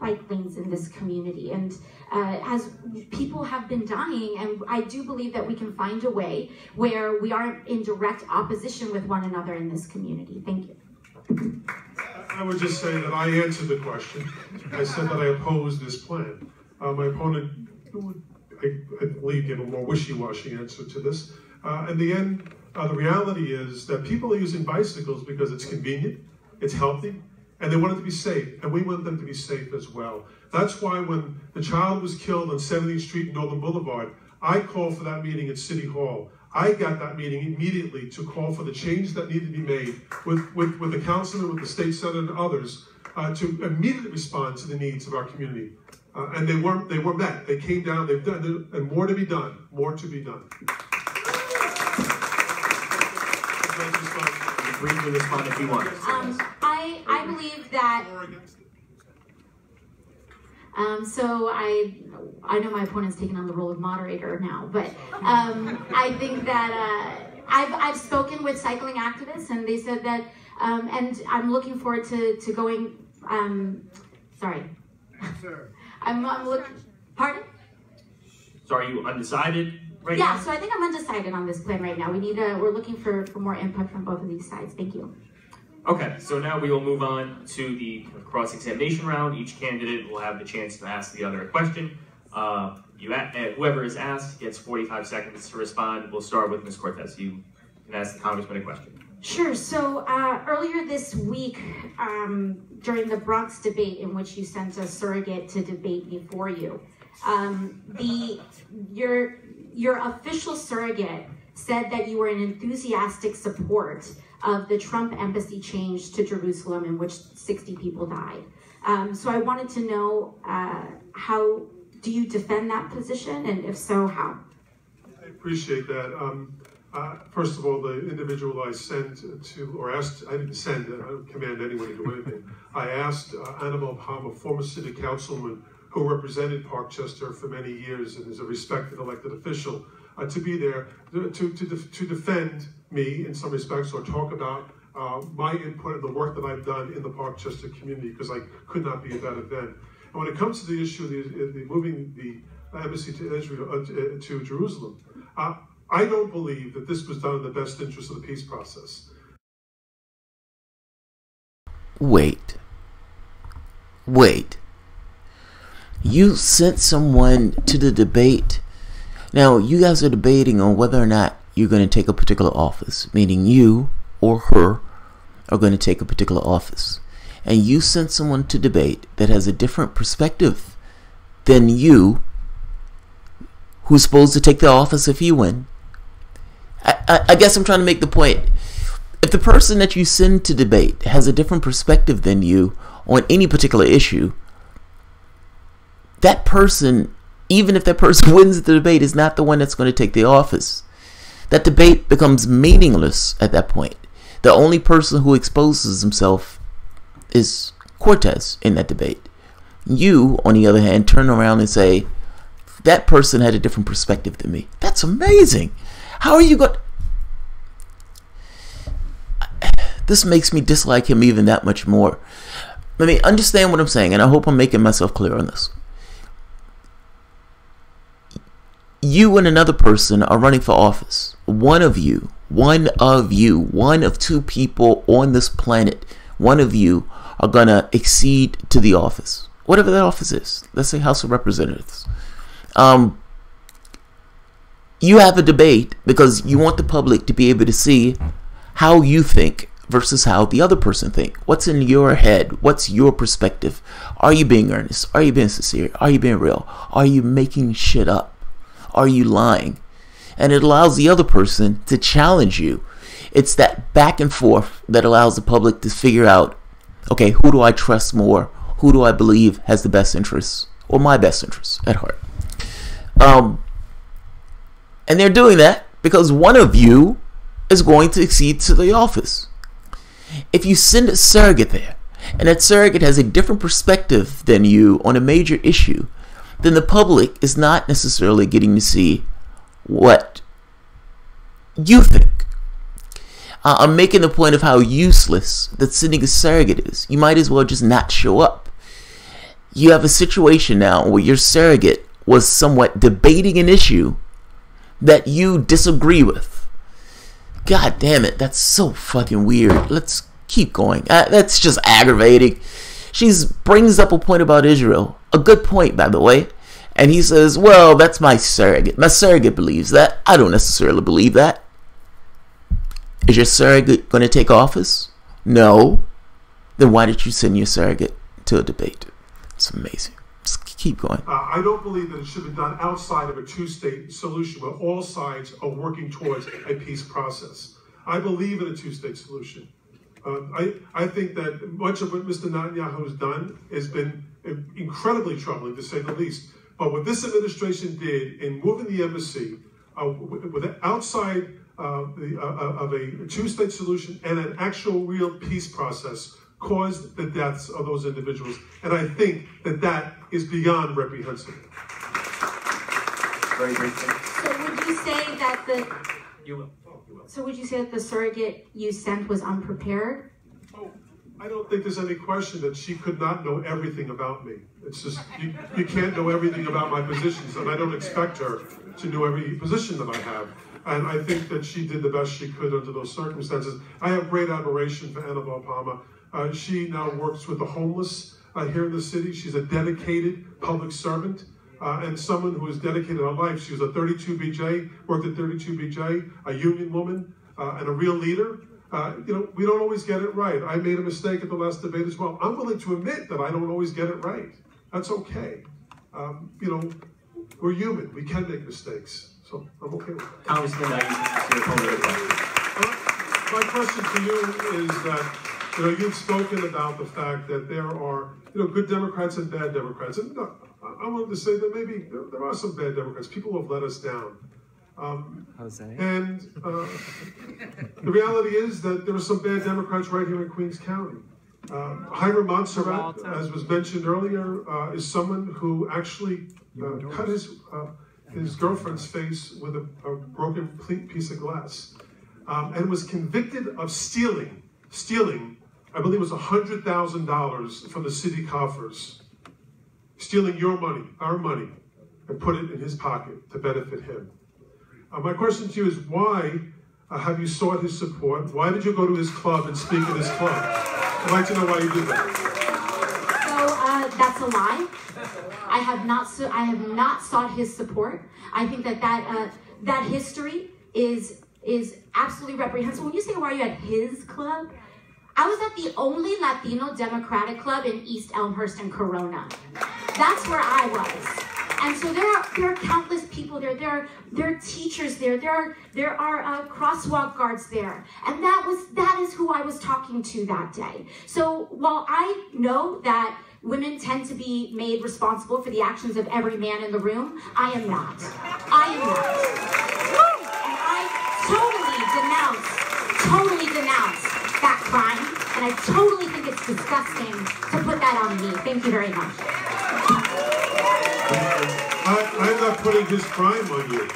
bike lanes in this community, and as people have been dying, and I do believe that we can find a way where we aren't in direct opposition with one another in this community. Thank you. I would just say that I answered the question. I said that I oppose this plan. My opponent, I believe, gave a more wishy-washy answer to this. In the end, the reality is that people are using bicycles because it's convenient, it's healthy, and they want it to be safe, and we want them to be safe as well. That's why when the child was killed on 70th Street and Northern Boulevard, I called for that meeting at City Hall. I got that meeting immediately to call for the changes that need to be made with the councilman, with the state senator and others to immediately respond to the needs of our community. And they were met. They came down, they've done, and more to be done, more to be done. Briefly respond if you want. I believe that, so I know my opponent's taken on the role of moderator now, but I think that I've spoken with cycling activists, and they said that, and I'm looking forward to going, sorry. I'm looking, pardon? So are you undecided right now? Yeah, so I think I'm undecided on this plan right now. We're looking for more input from both of these sides. Thank you. Okay, so now we will move on to the cross-examination round. Each candidate will have the chance to ask the other a question. Whoever is asked gets 45 seconds to respond. We'll start with Ms. Cortez. You can ask the Congressman a question. Sure. So earlier this week, during the Bronx debate in which you sent a surrogate to debate before you, your official surrogate said that you were in enthusiastic support of the Trump embassy change to Jerusalem, in which 60 people died. So I wanted to know, how do you defend that position, and if so, how? I appreciate that. First of all, the individual I sent to, or asked, I didn't send, I don't command anyone to do anything. I asked Anna Mohammed, a former city councilman who represented Parkchester for many years and is a respected elected official, to be there to defend me in some respects, or talk about my input and the work that I've done in the Parkchester community, because I could not be at that event. And when it comes to the issue of moving the embassy to Israel, to Jerusalem, I don't believe that this was done in the best interest of the peace process. Wait. You sent someone to the debate. Now, you guys are debating on whether or not you're going to take a particular office, meaning you or her are going to take a particular office. And you sent someone to debate that has a different perspective than you, who's supposed to take the office if you win. I guess I'm trying to make the point. If the person that you send to debate has a different perspective than you on any particular issue, that person, even if that person wins the debate, is not the one that's going to take the office. That debate becomes meaningless at that point. The only person who exposes himself is Cortez in that debate. You, on the other hand, turn around and say, that person had a different perspective than me. That's amazing. How are you going? This makes me dislike him even that much more. Let me understand what I'm saying, and I hope I'm making myself clear on this. You and another person are running for office. One of two people on this planet, one of you are going to accede to the office. Whatever that office is. Let's say House of Representatives. You have a debate because you want the public to be able to see how you think versus how the other person think. What's in your head? What's your perspective? Are you being earnest? Are you being sincere? Are you being real? Are you making shit up? Are you lying? And it allows the other person to challenge you. It's that back and forth that allows the public to figure out, okay, who do I trust more? Who do I believe has the best interests or my best interests at heart? And they're doing that because one of you is going to accede to the office. If you send a surrogate there, and that surrogate has a different perspective than you on a major issue, then the public is not necessarily getting to see what you think. I'm making the point of how useless that sending a surrogate is. You might as well just not show up. You have a situation now where your surrogate was somewhat debating an issue that you disagree with. God damn it, that's so fucking weird. Let's keep going. That's just aggravating. She brings up a point about Israel. A good point, by the way. And he says, well, that's my surrogate. My surrogate believes that. I don't necessarily believe that. Is your surrogate going to take office? No. Then why did you send your surrogate to a debate? It's amazing. Just keep going. I don't believe that it should be done outside of a two-state solution where all sides are working towards a peace process. I believe in a two-state solution. I think that much of what Mr. Netanyahu has done has been incredibly troubling, to say the least. But what this administration did in moving the embassy outside of a two-state solution and an actual real peace process caused the deaths of those individuals. And I think that that is beyond reprehensible. Very briefly. So would you say that You will. So would you say that the surrogate you sent was unprepared? Oh, I don't think there's any question that she could not know everything about me. It's just, you can't know everything about my positions, and I don't expect her to know every position that I have. And I think that she did the best she could under those circumstances. I have great admiration for Annabelle Palmer. She now works with the homeless here in the city. She's a dedicated public servant. And someone who has dedicated her life. She was a 32BJ, worked at 32BJ, a union woman, and a real leader. We don't always get it right. I made a mistake at the last debate as well. I'm willing to admit that I don't always get it right. That's okay. We're human. We can make mistakes. So I'm okay with that. Congressman, My question to you is that, you've spoken about the fact that there are, good Democrats and bad Democrats. And I wanted to say that maybe there are some bad Democrats, people who have let us down. Jose. And the reality is that there are some bad Democrats right here in Queens County. Jaime Montserrat, as was mentioned earlier, is someone who actually cut his girlfriend's face with a broken piece of glass, and was convicted of stealing, I believe it was $100,000 from the city coffers. Stealing your money, our money, and put it in his pocket to benefit him. My question to you is why have you sought his support? Why did you go to his club and speak at his club? I'd like to know why you did that. So that's a lie. I have not sought his support. I think that history is absolutely reprehensible. When you say, why are you at his club? I was at the only Latino Democratic club in East Elmhurst and Corona. That's where I was. And so there are countless people there. There are teachers there. There are crosswalk guards there. And that is who I was talking to that day. So while I know that women tend to be made responsible for the actions of every man in the room, I am not. I am not. And I totally denounce that crime. And I totally think it's disgusting to put that on me. Thank you very much. I'm not putting his crime on you.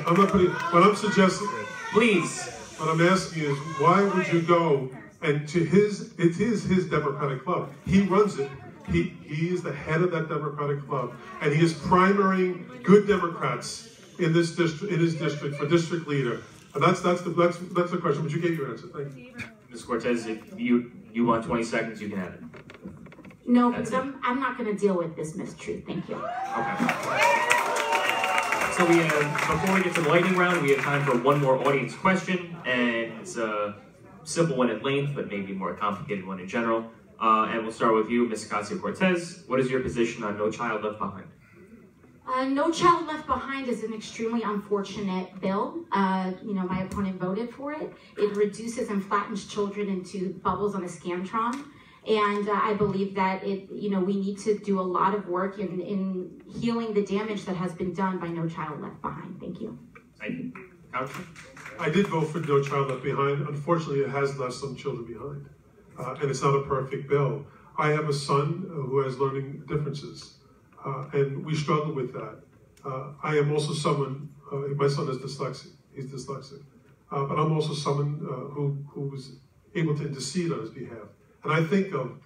I'm not putting. What I'm suggesting, please. What I'm asking is, why would you go and to his? It is his Democratic club. He runs it. He is the head of that Democratic club, and he is primarying good Democrats in this district, in his district, for district leader. And that's the question. But you gave your answer. Thank you. Ms. Cortez, if you want 20 seconds, you can have it. No, because I'm not going to deal with this mistruth. Thank you. Okay. So before we get to the lightning round, we have time for one more audience question, and it's a simple one at length, but maybe a more complicated one in general. And we'll start with you, Ms. Ocasio-Cortez. What is your position on No Child Left Behind? No Child Left Behind is an extremely unfortunate bill. My opponent voted for it. It reduces and flattens children into bubbles on a Scantron. And I believe that we need to do a lot of work in healing the damage that has been done by No Child Left Behind. Thank you. Thank you. Councilman? I did vote for No Child Left Behind. Unfortunately, it has left some children behind. And it's not a perfect bill. I have a son who has learning differences, and we struggle with that. I am also someone, my son is dyslexic, he's dyslexic, but I'm also someone who was able to intercede on his behalf. And I think of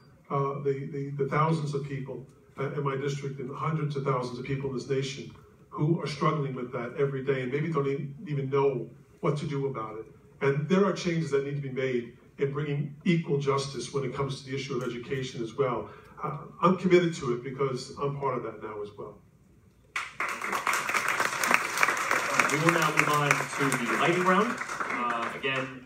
the thousands of people in my district and hundreds of thousands of people in this nation who are struggling with that every day and maybe don't even know what to do about it. And there are changes that need to be made in bringing equal justice when it comes to the issue of education as well. I'm committed to it because I'm part of that now as well. We will now move on to the lightning round. Again,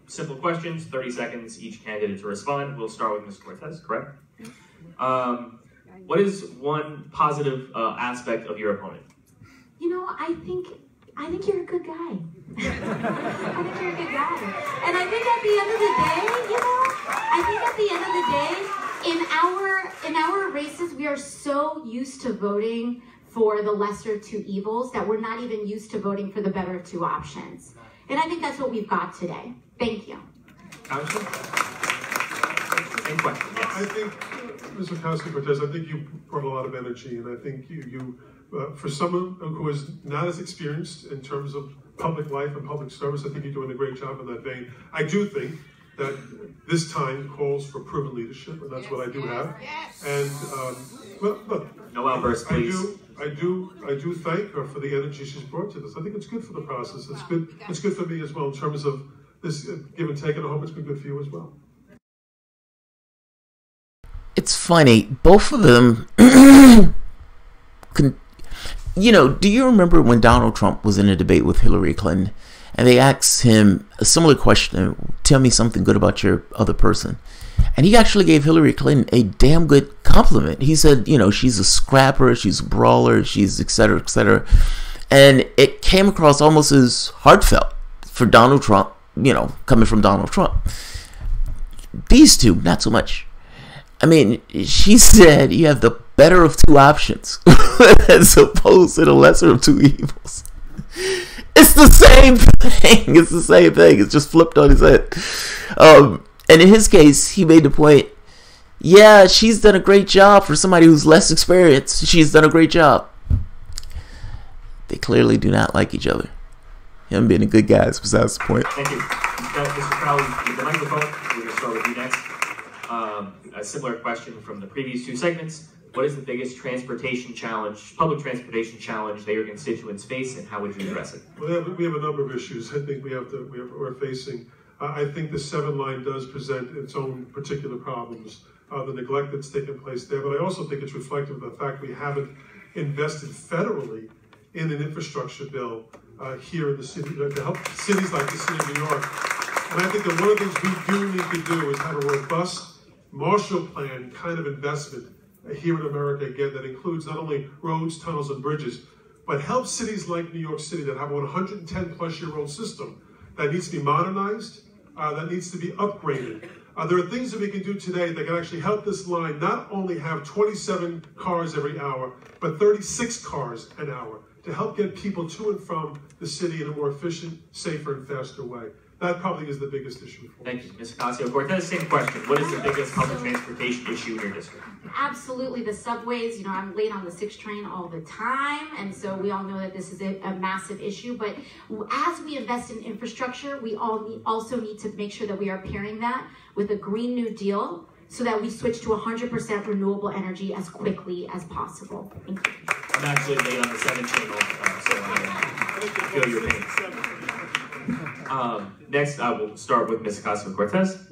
simple questions, 30 seconds each candidate to respond. We'll start with Ms. Cortez, correct? What is one positive aspect of your opponent? I think you're a good guy. I think you're a good guy. And I think at the end of the day, in our races, we are so used to voting for the lesser of two evils that we're not even used to voting for the better of two options. And I think that's what we've got today. Thank you. Councilman? Same question, yes. I think, Mr. Ocasio-Cortez, I think you brought a lot of energy, and I think you for someone who is not as experienced in terms of public life and public service, I think you're doing a great job in that vein. I do think that this time calls for proven leadership, and that's what I do have. And look, no outbursts, please. I do thank her for the energy she's brought to this. I think it's good for the process. It's good. It's good for me as well in terms of this give and take, and I hope it's been good for you as well. It's funny, both of them. Do you remember when Donald Trump was in a debate with Hillary Clinton, and they asked him a similar question: "Tell me something good about your other person." And he actually gave Hillary Clinton a damn good compliment. He said, she's a scrapper, she's a brawler, she's et cetera, et cetera. And it came across almost as heartfelt for Donald Trump, coming from Donald Trump. These two, not so much. I mean, she said you have the better of two options as opposed to the lesser of two evils. It's the same thing. It's the same thing. It's just flipped on his head. And in his case, he made the point, yeah, she's done a great job for somebody who's less experienced. She's done a great job. They clearly do not like each other. Him being a good guy is besides the point. Thank you. Mr. Crowley, the microphone. We're going to start with you next. A similar question from the previous two segments. what is the biggest transportation challenge, public transportation challenge that your constituents face, and how would you address it? Well, we have a number of issues I think we're facing. I think the 7 line does present its own particular problems, the neglect that's taken place there, but I also think it's reflective of the fact we haven't invested federally in an infrastructure bill here in the city to help cities like the city of New York. And I think that one of the things we do need to do is have a robust Marshall Plan kind of investment here in America, again, that includes not only roads, tunnels, and bridges, but help cities like New York City that have a 110-plus-year-old system that needs to be modernized, that needs to be upgraded. There are things that we can do today that can actually help this line not only have 27 cars every hour, but 36 cars an hour to help get people to and from the city in a more efficient, safer, and faster way. That probably is the biggest issue for us. Thank you. Ms. Ocasio-Cortez, same question. What is the biggest public transportation issue in your district? Absolutely, the subways. You know, I'm late on the 6 train all the time, and so we all know that this is a massive issue. But as we invest in infrastructure, we also need to make sure that we are pairing that with a Green New Deal so that we switch to 100% renewable energy as quickly as possible. Thank you. I'm actually late on the 7 train all the time, so I feel your pain. Next, I will start with Ms. Ocasio-Cortez.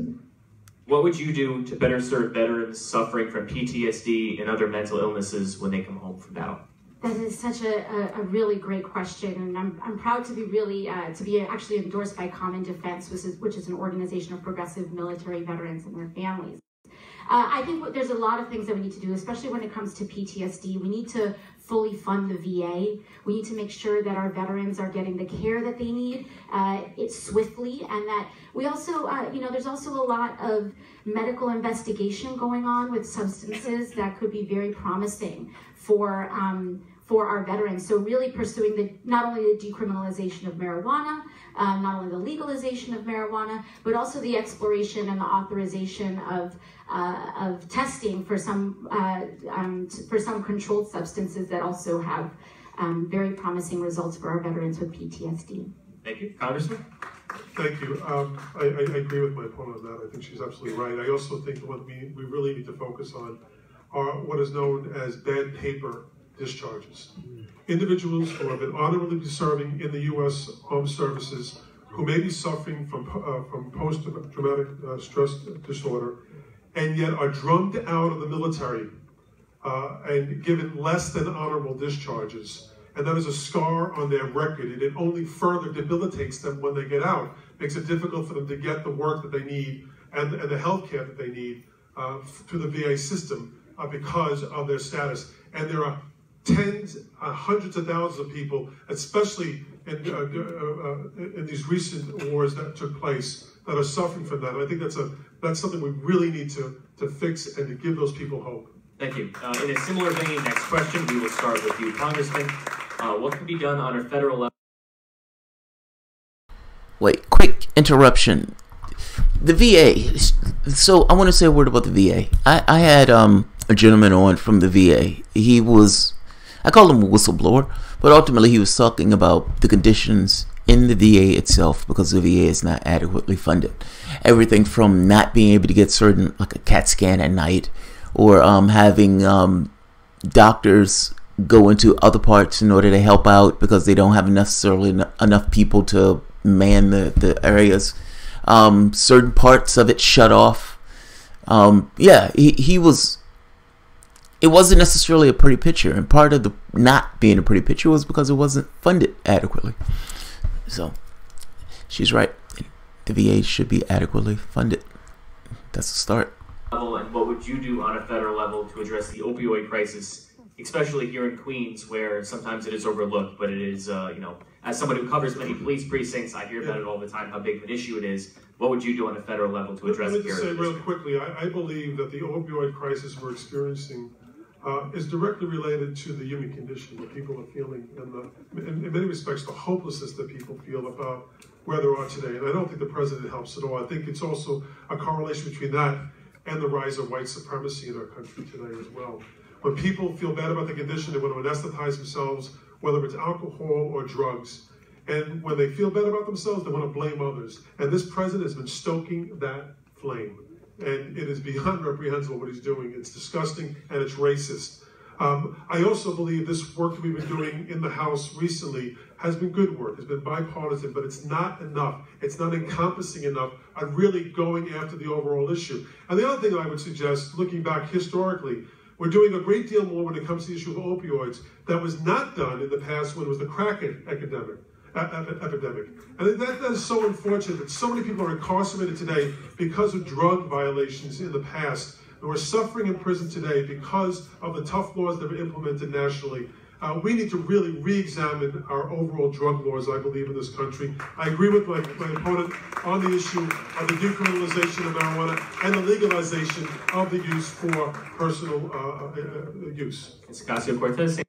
What would you do to better serve veterans suffering from PTSD and other mental illnesses when they come home from battle? That is such a really great question, and I'm proud to be actually endorsed by Common Defense, which is an organization of progressive military veterans and their families. I think there's a lot of things that we need to do, especially when it comes to PTSD. We need to fully fund the VA. We need to make sure that our veterans are getting the care that they need swiftly, and that we also, there's also a lot of medical investigation going on with substances that could be very promising for our veterans. So really pursuing not only the decriminalization of marijuana, not only the legalization of marijuana, but also the exploration and the authorization of testing for some controlled substances that also have very promising results for our veterans with PTSD. Thank you. Congressman? Thank you. I agree with my opponent on that. I think she's absolutely right. I also think what we really need to focus on are what is known as bad paper discharges. Individuals who have been honorably serving in the U.S. Armed Services, who may be suffering from post-traumatic stress disorder, and yet are drummed out of the military and given less than honorable discharges. And that is a scar on their record, and it only further debilitates them when they get out. Makes it difficult for them to get the work that they need and the health care that they need through the VA system because of their status. And there are tens, hundreds of thousands of people, especially in these recent wars that took place, that are suffering from that. And I think that's something we really need to fix and to give those people hope. Thank you. In a similar vein, next question, we will start with you, Congressman. What can be done on a federal level? Wait, quick interruption. The VA. So I want to say a word about the VA. I had a gentleman on from the VA. He was, I call him a whistleblower, but ultimately he was talking about the conditions in the VA itself because the VA is not adequately funded. Everything from not being able to get certain, like a CAT scan at night, or having doctors go into other parts in order to help out because they don't have necessarily enough people to man the areas. Certain parts of it shut off. He was. It wasn't necessarily a pretty picture, and part of the not being a pretty picture was because it wasn't funded adequately. So, she's right. The VA should be adequately funded. That's a start. And what would you do on a federal level to address the opioid crisis, especially here in Queens, where sometimes it is overlooked, but it is, as someone who covers many police precincts, I hear about it all the time, how big of an issue it is. What would you do on a federal level to address it here? Let me just say real quickly, I believe that the opioid crisis we're experiencing is directly related to the human condition that people are feeling, and in many respects, the hopelessness that people feel about where they are today. And I don't think the president helps at all. I think it's also a correlation between that and the rise of white supremacy in our country today as well. When people feel bad about the condition, they want to anesthetize themselves, whether it's alcohol or drugs. And when they feel bad about themselves, they want to blame others. And this president has been stoking that flame. And it is beyond reprehensible what he's doing. It's disgusting and it's racist. I also believe this work that we've been doing in the House recently has been good work, has been bipartisan, but it's not enough. It's not encompassing enough on really going after the overall issue. And the other thing I would suggest, looking back historically, we're doing a great deal more when it comes to the issue of opioids that was not done in the past when it was the crack epidemic. And that is so unfortunate that so many people are incarcerated today because of drug violations in the past. And we're suffering in prison today because of the tough laws that were implemented nationally. We need to really re-examine our overall drug laws, I believe, in this country. I agree with my opponent on the issue of the decriminalization of marijuana and the legalization of the use for personal use. It's Ocasio-Cortez.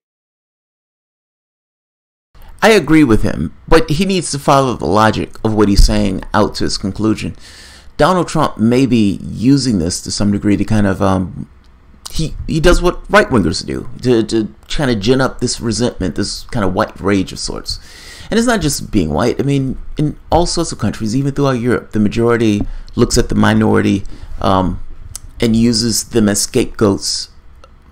I agree with him, but he needs to follow the logic of what he's saying out to his conclusion. Donald Trump may be using this to some degree to kind of, he does what right-wingers do, to kind of gin up this resentment, this kind of white rage of sorts. And it's not just being white. I mean, in all sorts of countries, even throughout Europe, the majority looks at the minority and uses them as scapegoats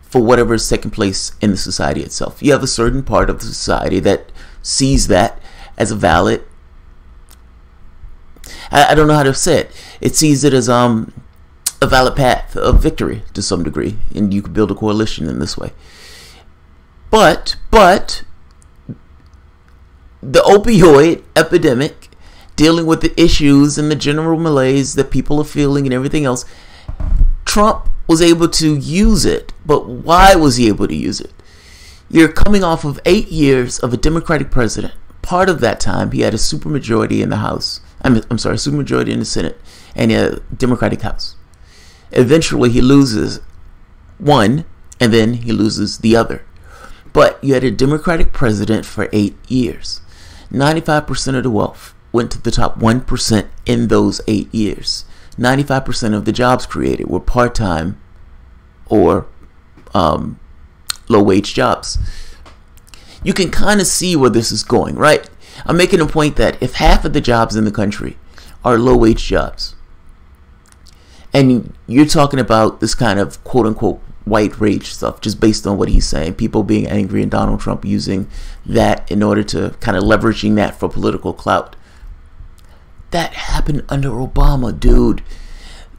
for whatever is taking place in the society itself. You have a certain part of the society that sees that as a valid, I don't know how to say it. It sees it as a valid path of victory to some degree, and you could build a coalition in this way. But the opioid epidemic, dealing with the issues and the general malaise that people are feeling and everything else, Trump was able to use it. But why was he able to use it? You're coming off of 8 years of a Democratic president. Part of that time, he had a supermajority in the House. Supermajority in the Senate and a Democratic House. Eventually, he loses one, and then he loses the other. But you had a Democratic president for 8 years. 95% of the wealth went to the top 1% in those 8 years. 95% of the jobs created were part-time or low-wage jobs. You can kind of see where this is going, right? I'm making a point that if half of the jobs in the country are low-wage jobs, and you're talking about this kind of quote-unquote white rage stuff just based on what he's saying, people being angry and Donald Trump using that in order to kind of leveraging that for political clout. That happened under Obama, dude.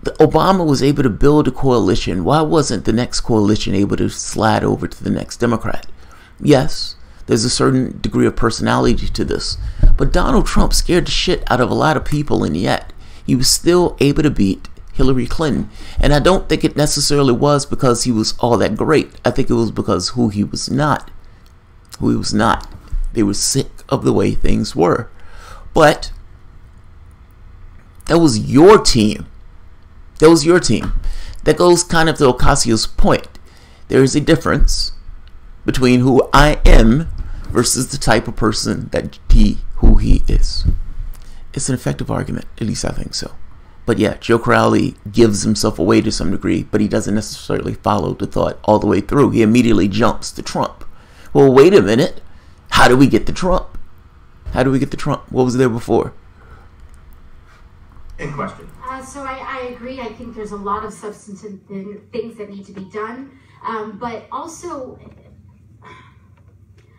Obama was able to build a coalition. Why wasn't the next coalition able to slide over to the next Democrat? Yes, there's a certain degree of personality to this. But Donald Trump scared the shit out of a lot of people, and yet he was still able to beat Hillary Clinton. And I don't think it necessarily was because he was all that great. I think it was because who he was not. They were sick of the way things were. But that was your team. That goes kind of to Ocasio's point. There is a difference between who I am versus the type of person that who he is. It's an effective argument, at least I think so. But yeah, Joe Crowley gives himself away to some degree, but he doesn't necessarily follow the thought all the way through. He immediately jumps to Trump. Well, wait a minute. How do we get to Trump? What was there before? In question. So I agree. I think there's a lot of substantive things that need to be done. But also,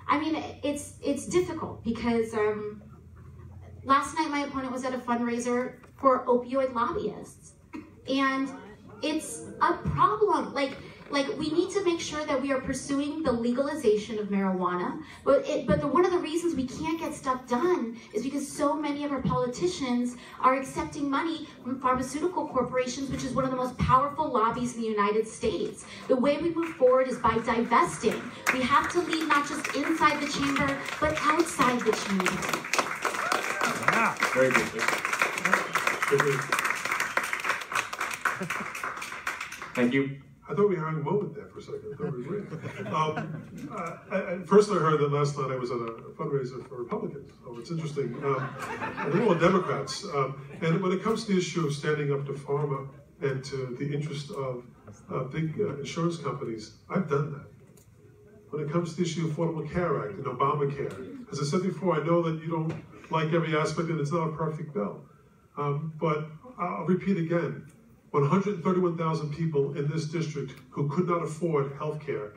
I mean, it's difficult because last night my opponent was at a fundraiser for opioid lobbyists. And it's a problem. Like we need to make sure that we are pursuing the legalization of marijuana. But one of the reasons we can't get stuff done is because so many of our politicians are accepting money from pharmaceutical corporations, which is one of the most powerful lobbies in the United States. The way we move forward is by divesting. We have to lead not just inside the chamber, but outside the chamber. Yeah. Very good. Thank you. I thought we had a moment there for a second. I thought we were great. First, I heard that last night I was at a fundraiser for Republicans. Oh, it's interesting. They're all Democrats. And when it comes to the issue of standing up to pharma and to the interest of big insurance companies, I've done that. When it comes to the issue of Affordable Care Act and Obamacare, as I said before, I know that you don't like every aspect and it's not a perfect bill. But I'll repeat again. 131,000 people in this district who could not afford health care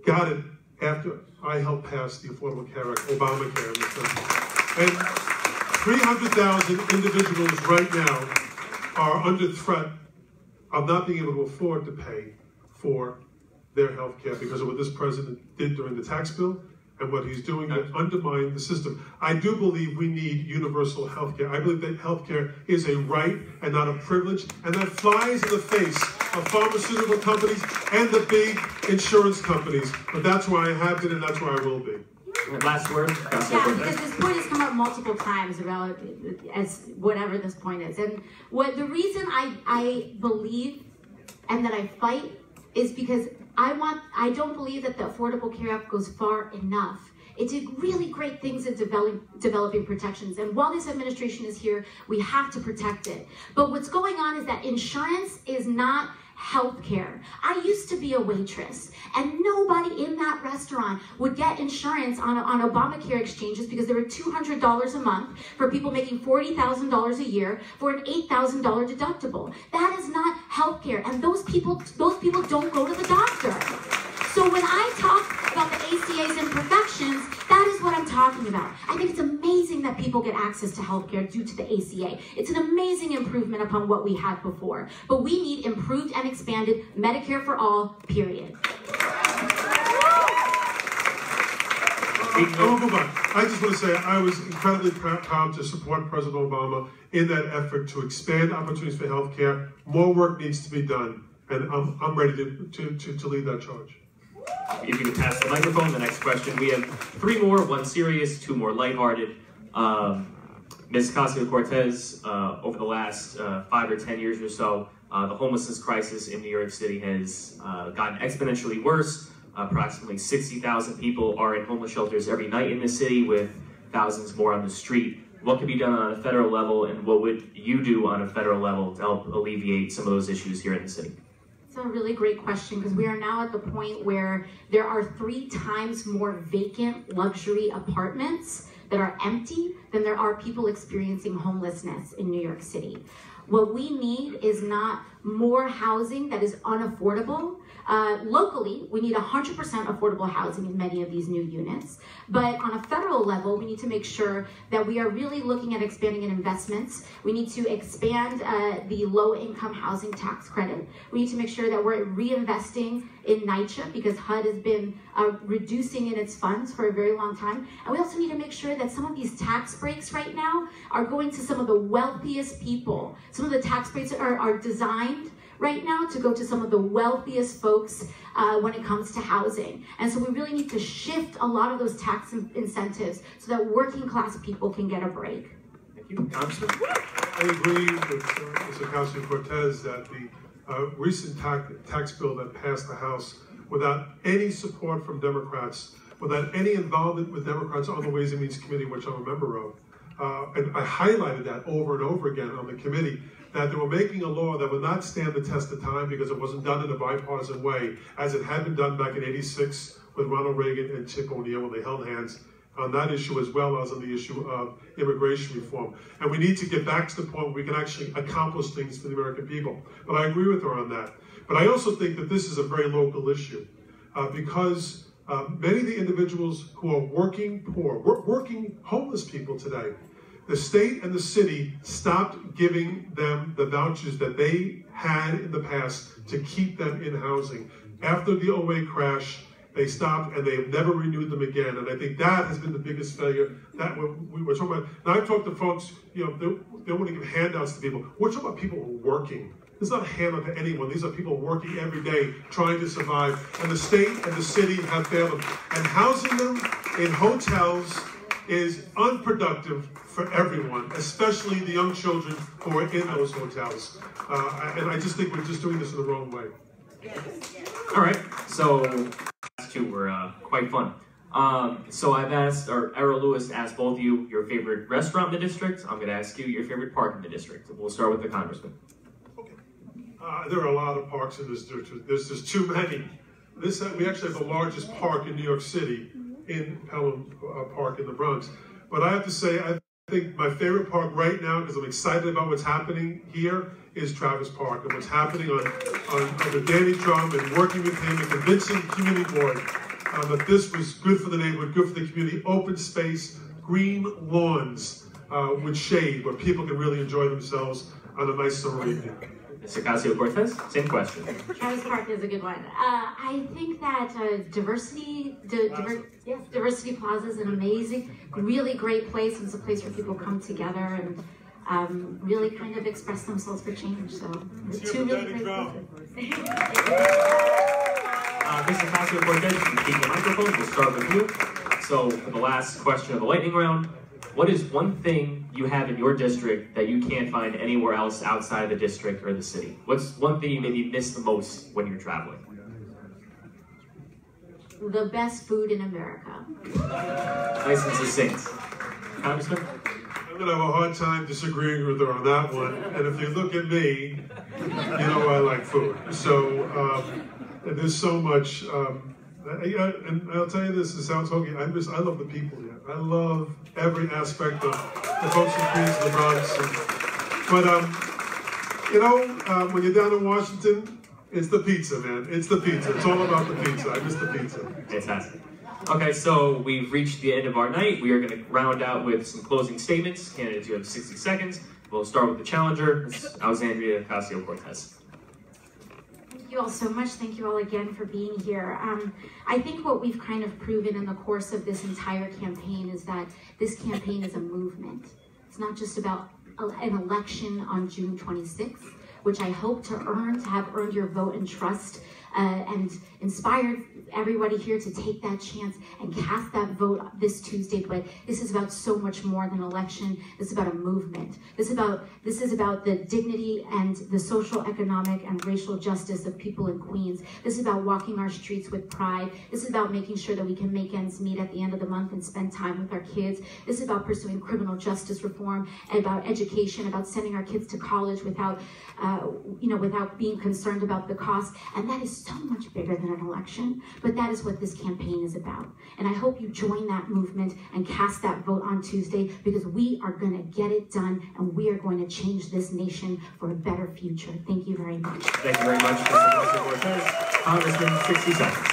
got it after I helped pass the Affordable Care Act, Obamacare in this country. And 300,000 individuals right now are under threat of not being able to afford to pay for their health care because of what this president did during the tax bill and what he's doing to undermine the system. I do believe we need universal health care. I believe that health care is a right and not a privilege, and that flies in the face of pharmaceutical companies and the big insurance companies. But that's where I have been and that's where I will be. Last word. Yeah, because this point has come up multiple times about as whatever this point is. And what the reason I believe and that I fight is because I don't believe that the Affordable Care Act goes far enough. It did really great things in developing protections. And while this administration is here, we have to protect it. But what's going on is that insurance is not healthcare. I used to be a waitress, and nobody in that restaurant would get insurance on Obamacare exchanges because there were $200 a month for people making $40,000 a year for an $8,000 deductible. That is not healthcare, and those people don't go to the doctor. So when I talk about the ACA's imperfections, that is what I'm talking about. I think it's amazing that people get access to healthcare due to the ACA. It's an amazing improvement upon what we had before. But we need improved and expanded Medicare for all, period. I just want to say I was incredibly proud to support President Obama in that effort to expand opportunities for healthcare. More work needs to be done, and I'm ready to lead that charge. If you could pass the microphone, the next question. We have 3 more, 1 serious, 2 more lighthearted. Ms. Ocasio-Cortez, over the last 5 or 10 years or so, the homelessness crisis in New York City has gotten exponentially worse. Approximately 60,000 people are in homeless shelters every night in the city, with thousands more on the street. What can be done on a federal level, and what would you do on a federal level to help alleviate some of those issues here in the city? It's a really great question, because we are now at the point where there are 3 times more vacant luxury apartments that are empty than there are people experiencing homelessness in New York City. What we need is not more housing that is unaffordable. Locally, we need 100% affordable housing in many of these new units. But on a federal level, we need to make sure that we are really looking at expanding in investments. We need to expand the low-income housing tax credit. We need to make sure that we're reinvesting in NYCHA, because HUD has been reducing in its funds for a very long time. And we also need to make sure that some of these tax breaks right now are going to some of the wealthiest people. Some of the tax breaks are designed right now to go to some of the wealthiest folks when it comes to housing. And so we really need to shift a lot of those tax incentives so that working class people can get a break. Thank you. Congressman? I agree with Ms. Ocasio-Cortez that the recent tax bill that passed the House without any support from Democrats, without any involvement with Democrats on the Ways and Means Committee, which I'm a member of, and I highlighted that over and over again on the committee, that they were making a law that would not stand the test of time because it wasn't done in a bipartisan way, as it had been done back in '86 with Ronald Reagan and Tip O'Neill when they held hands on that issue, as well as on the issue of immigration reform. And we need to get back to the point where we can actually accomplish things for the American people. But I agree with her on that. But I also think that this is a very local issue because many of the individuals who are working poor, working homeless people today, the state and the city stopped giving them the vouchers that they had in the past to keep them in housing. After the '08 crash, they stopped and they have never renewed them again. And I think that has been the biggest failure that we were talking about. Now I've talked to folks, you know, they want to give handouts to people. We're talking about people who are working. This is not a handout to anyone. These are people working every day, trying to survive. And the state and the city have failed them. And housing them in hotels is unproductive for everyone, especially the young children who are in those hotels. And I just think we're just doing this in the wrong way. All right, so last 2 were quite fun. So I've asked, or Errol Lewis asked both of you your favorite restaurant in the district. I'm gonna ask you your favorite park in the district. We'll start with the congressman. Okay. There are a lot of parks in this district. There's just too many. We actually have the largest park in New York City in Pelham Park in the Bronx. But I have to say, I I think my favorite park right now, because I'm excited about what's happening here, is Travis Park and what's happening on the Danny Drum, and working with him and convincing the community board that this was good for the neighborhood, good for the community, open space, green lawns with shade where people can really enjoy themselves on a nice summer evening. Ms. Ocasio-Cortez, same question. Travis Park is a good one. I think that Diversity Plaza is an amazing, really great place. It's a place where people come together and really kind of express themselves for change. So, two really great places. Ms. Ocasio-Cortez, you can keep the microphone. We'll start with you. So, for the last question of the lightning round, what is one thing you have in your district that you can't find anywhere else outside of the district or the city? What's one thing you maybe miss the most when you're traveling? The best food in America. Nice and succinct. Congressman? I'm going to have a hard time disagreeing with her on that one. And if you look at me, you know I like food. So, and there's so much. And I'll tell you this, it sounds hokey. I love the people here. I love every aspect of the folks in Queens and the Bronx. When you're down in Washington, it's the pizza, man. It's the pizza. It's all about the pizza. I miss the pizza. Fantastic. Okay, so we've reached the end of our night. We are going to round out with some closing statements. Candidates, you have 60 seconds. We'll start with the challenger, Ms. Alexandria Ocasio-Cortez. Thank you all so much. Thank you all again for being here. I think what we've kind of proven in the course of this entire campaign is that this campaign is a movement. It's not just about an election on June 26th, which I hope to have earned your vote and trust and inspired everybody here to take that chance and cast that vote this Tuesday. But this is about so much more than election. This is about a movement. This is about the dignity and the social, economic, and racial justice of people in Queens. This is about walking our streets with pride. This is about making sure that we can make ends meet at the end of the month and spend time with our kids. This is about pursuing criminal justice reform, and about education, about sending our kids to college without being concerned about the cost. And that is so much bigger than an election, but that is what this campaign is about. And I hope you join that movement and cast that vote on Tuesday, because we are going to get it done, and we are going to change this nation for a better future. Thank you very much. Thank you very much, Mr. Ocasio-Cortez. Congressman, 60 seconds.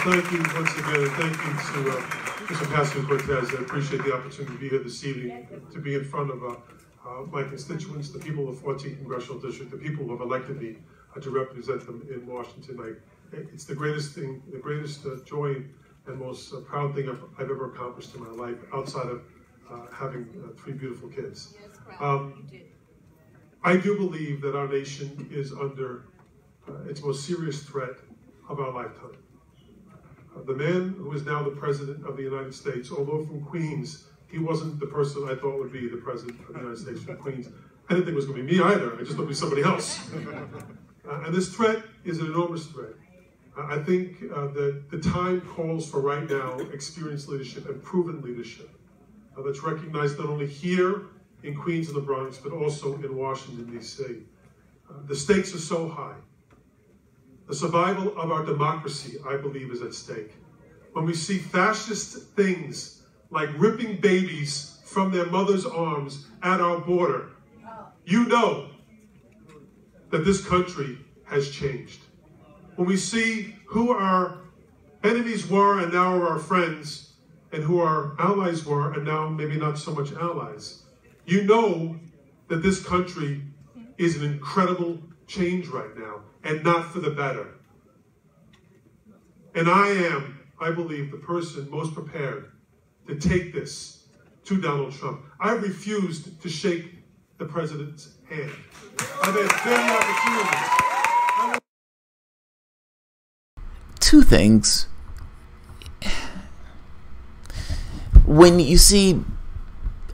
Thank you once again, and thank you to Mr. Ocasio-Cortez. I appreciate the opportunity to be here this evening, to be in front of my constituents, the people of the 14th Congressional District, the people who have elected me to represent them in Washington. It's the greatest thing, the greatest joy and most proud thing I've ever accomplished in my life, outside of having 3 beautiful kids. I do believe that our nation is under its most serious threat of our lifetime. The man who is now the President of the United States, although from Queens, he wasn't the person I thought would be the President of the United States from Queens. I didn't think it was going to be me either. I just thought it would be somebody else. And this threat is an enormous threat. I think that the time calls for right now experienced leadership and proven leadership that's recognized not only here in Queens and the Bronx, but also in Washington, D.C. The stakes are so high. The survival of our democracy, I believe, is at stake. When we see fascist things like ripping babies from their mother's arms at our border, you know that this country has changed. When we see who our enemies were and now are our friends, and who our allies were and now maybe not so much allies, you know that this country is an incredible change right now, and not for the better. And I am, I believe, the person most prepared to take this to Donald Trump. I refused to shake the president's hand. I've had many opportunities. Two things. When you see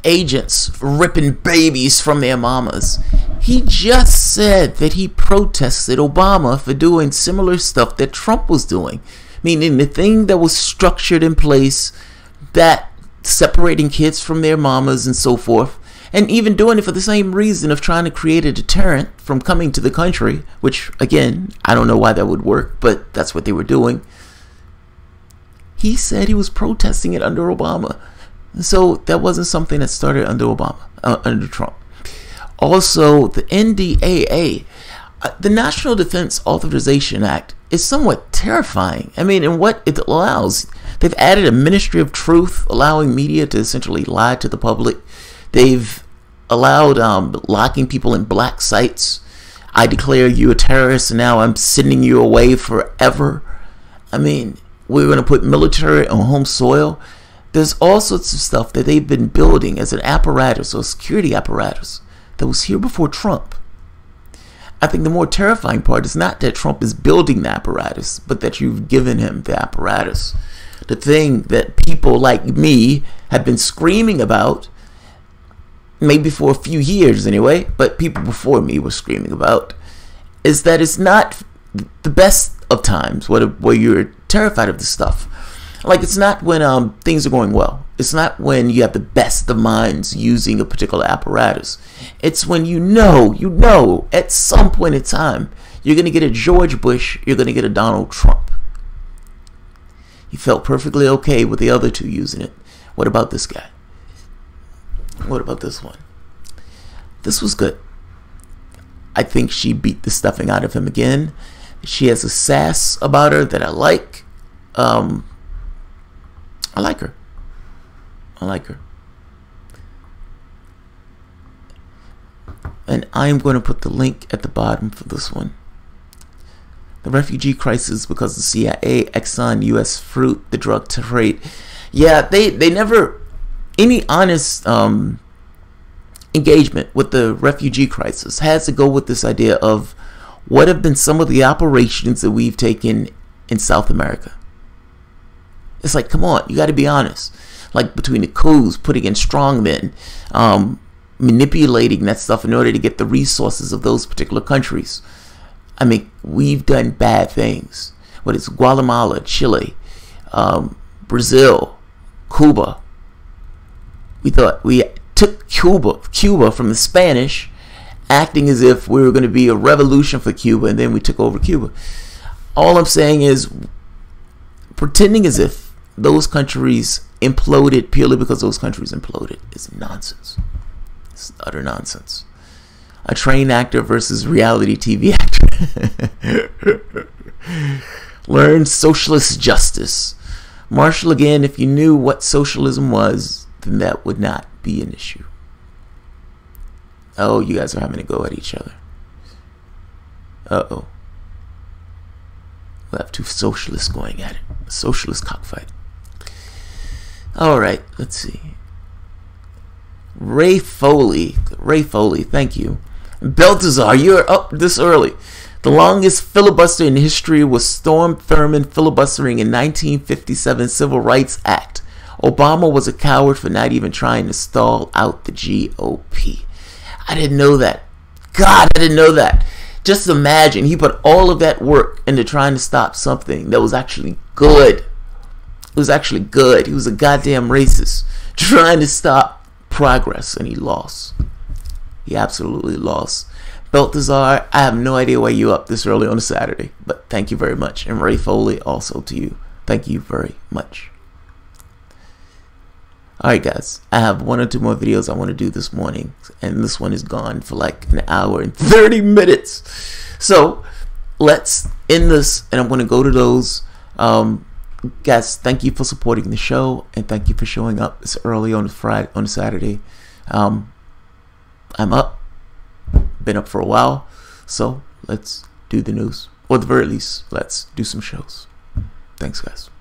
agents ripping babies from their mamas, he just said that he protested Obama for doing similar stuff that Trump was doing. Meaning the thing that was structured in place, that separating kids from their mamas and so forth, and even doing it for the same reason of trying to create a deterrent from coming to the country, which, again, I don't know why that would work, but that's what they were doing. He said he was protesting it under Obama. So that wasn't something that started under Obama, under Trump. Also, the NDAA, the National Defense Authorization Act, is somewhat terrifying. I mean, in what it allows, they've added a Ministry of Truth, allowing media to essentially lie to the public. They've allowed locking people in black sites. I declare you a terrorist, and now I'm sending you away forever. I mean, we're going to put military on home soil. There's all sorts of stuff that they've been building as an apparatus or security apparatus that was here before Trump. I think the more terrifying part is not that Trump is building the apparatus, but that you've given him the apparatus. The thing that people like me have been screaming about, maybe for a few years anyway, but people before me were screaming about, is that it's not the best of times where you're terrified of this stuff. Like, it's not when things are going well. It's not when you have the best of minds using a particular apparatus. It's when you know, at some point in time, you're going to get a George Bush, you're going to get a Donald Trump. You felt perfectly okay with the other two using it. What about this guy? What about this one? This was good. I think she beat the stuffing out of him again. She has a sass about her that I like. I like her. I like her. And I'm going to put the link at the bottom for this one. The refugee crisis because the CIA, Exxon, U.S. Fruit, the drug trade. Yeah, they never, any honest engagement with the refugee crisis has to go with this idea of what have been some of the operations that we've taken in South America. It's like, come on, you got to be honest. Like, between the coups, putting in strongmen, manipulating that stuff in order to get the resources of those particular countries. I mean, we've done bad things. What is Guatemala, Chile, Brazil, Cuba. We thought we took Cuba from the Spanish, acting as if we were going to be a revolution for Cuba, and then we took over Cuba. All I'm saying is, pretending as if those countries imploded purely because those countries imploded is nonsense. It's utter nonsense. A trained actor versus reality TV actor. Learn socialist justice. Marshall, again, if you knew what socialism was, then that would not be an issue. Oh, you guys are having to go at each other. Uh-oh. We'll have two socialists going at it. A socialist cockfight. Alright, let's see. Ray Foley, thank you. Balthazar, you're up this early. The longest filibuster in history was Storm Thurmond filibustering in 1957 Civil Rights Act. Obama was a coward for not even trying to stall out the GOP. I didn't know that. God, I didn't know that. Just imagine, he put all of that work into trying to stop something that was actually good. It was actually good. He was a goddamn racist trying to stop progress, and he lost. He absolutely lost. Balthazar, I have no idea why you're up this early on a Saturday, but thank you very much. And Ray Foley, also to you. Thank you very much. Alright guys, I have 1 or 2 more videos I want to do this morning, and this one is gone for like an hour and 30 minutes. So let's end this, and I'm going to go to those. Guys, thank you for supporting the show, and thank you for showing up this early on a Saturday. I'm up, been up for a while, so let's do the news, or at the very least, let's do some shows. Thanks guys.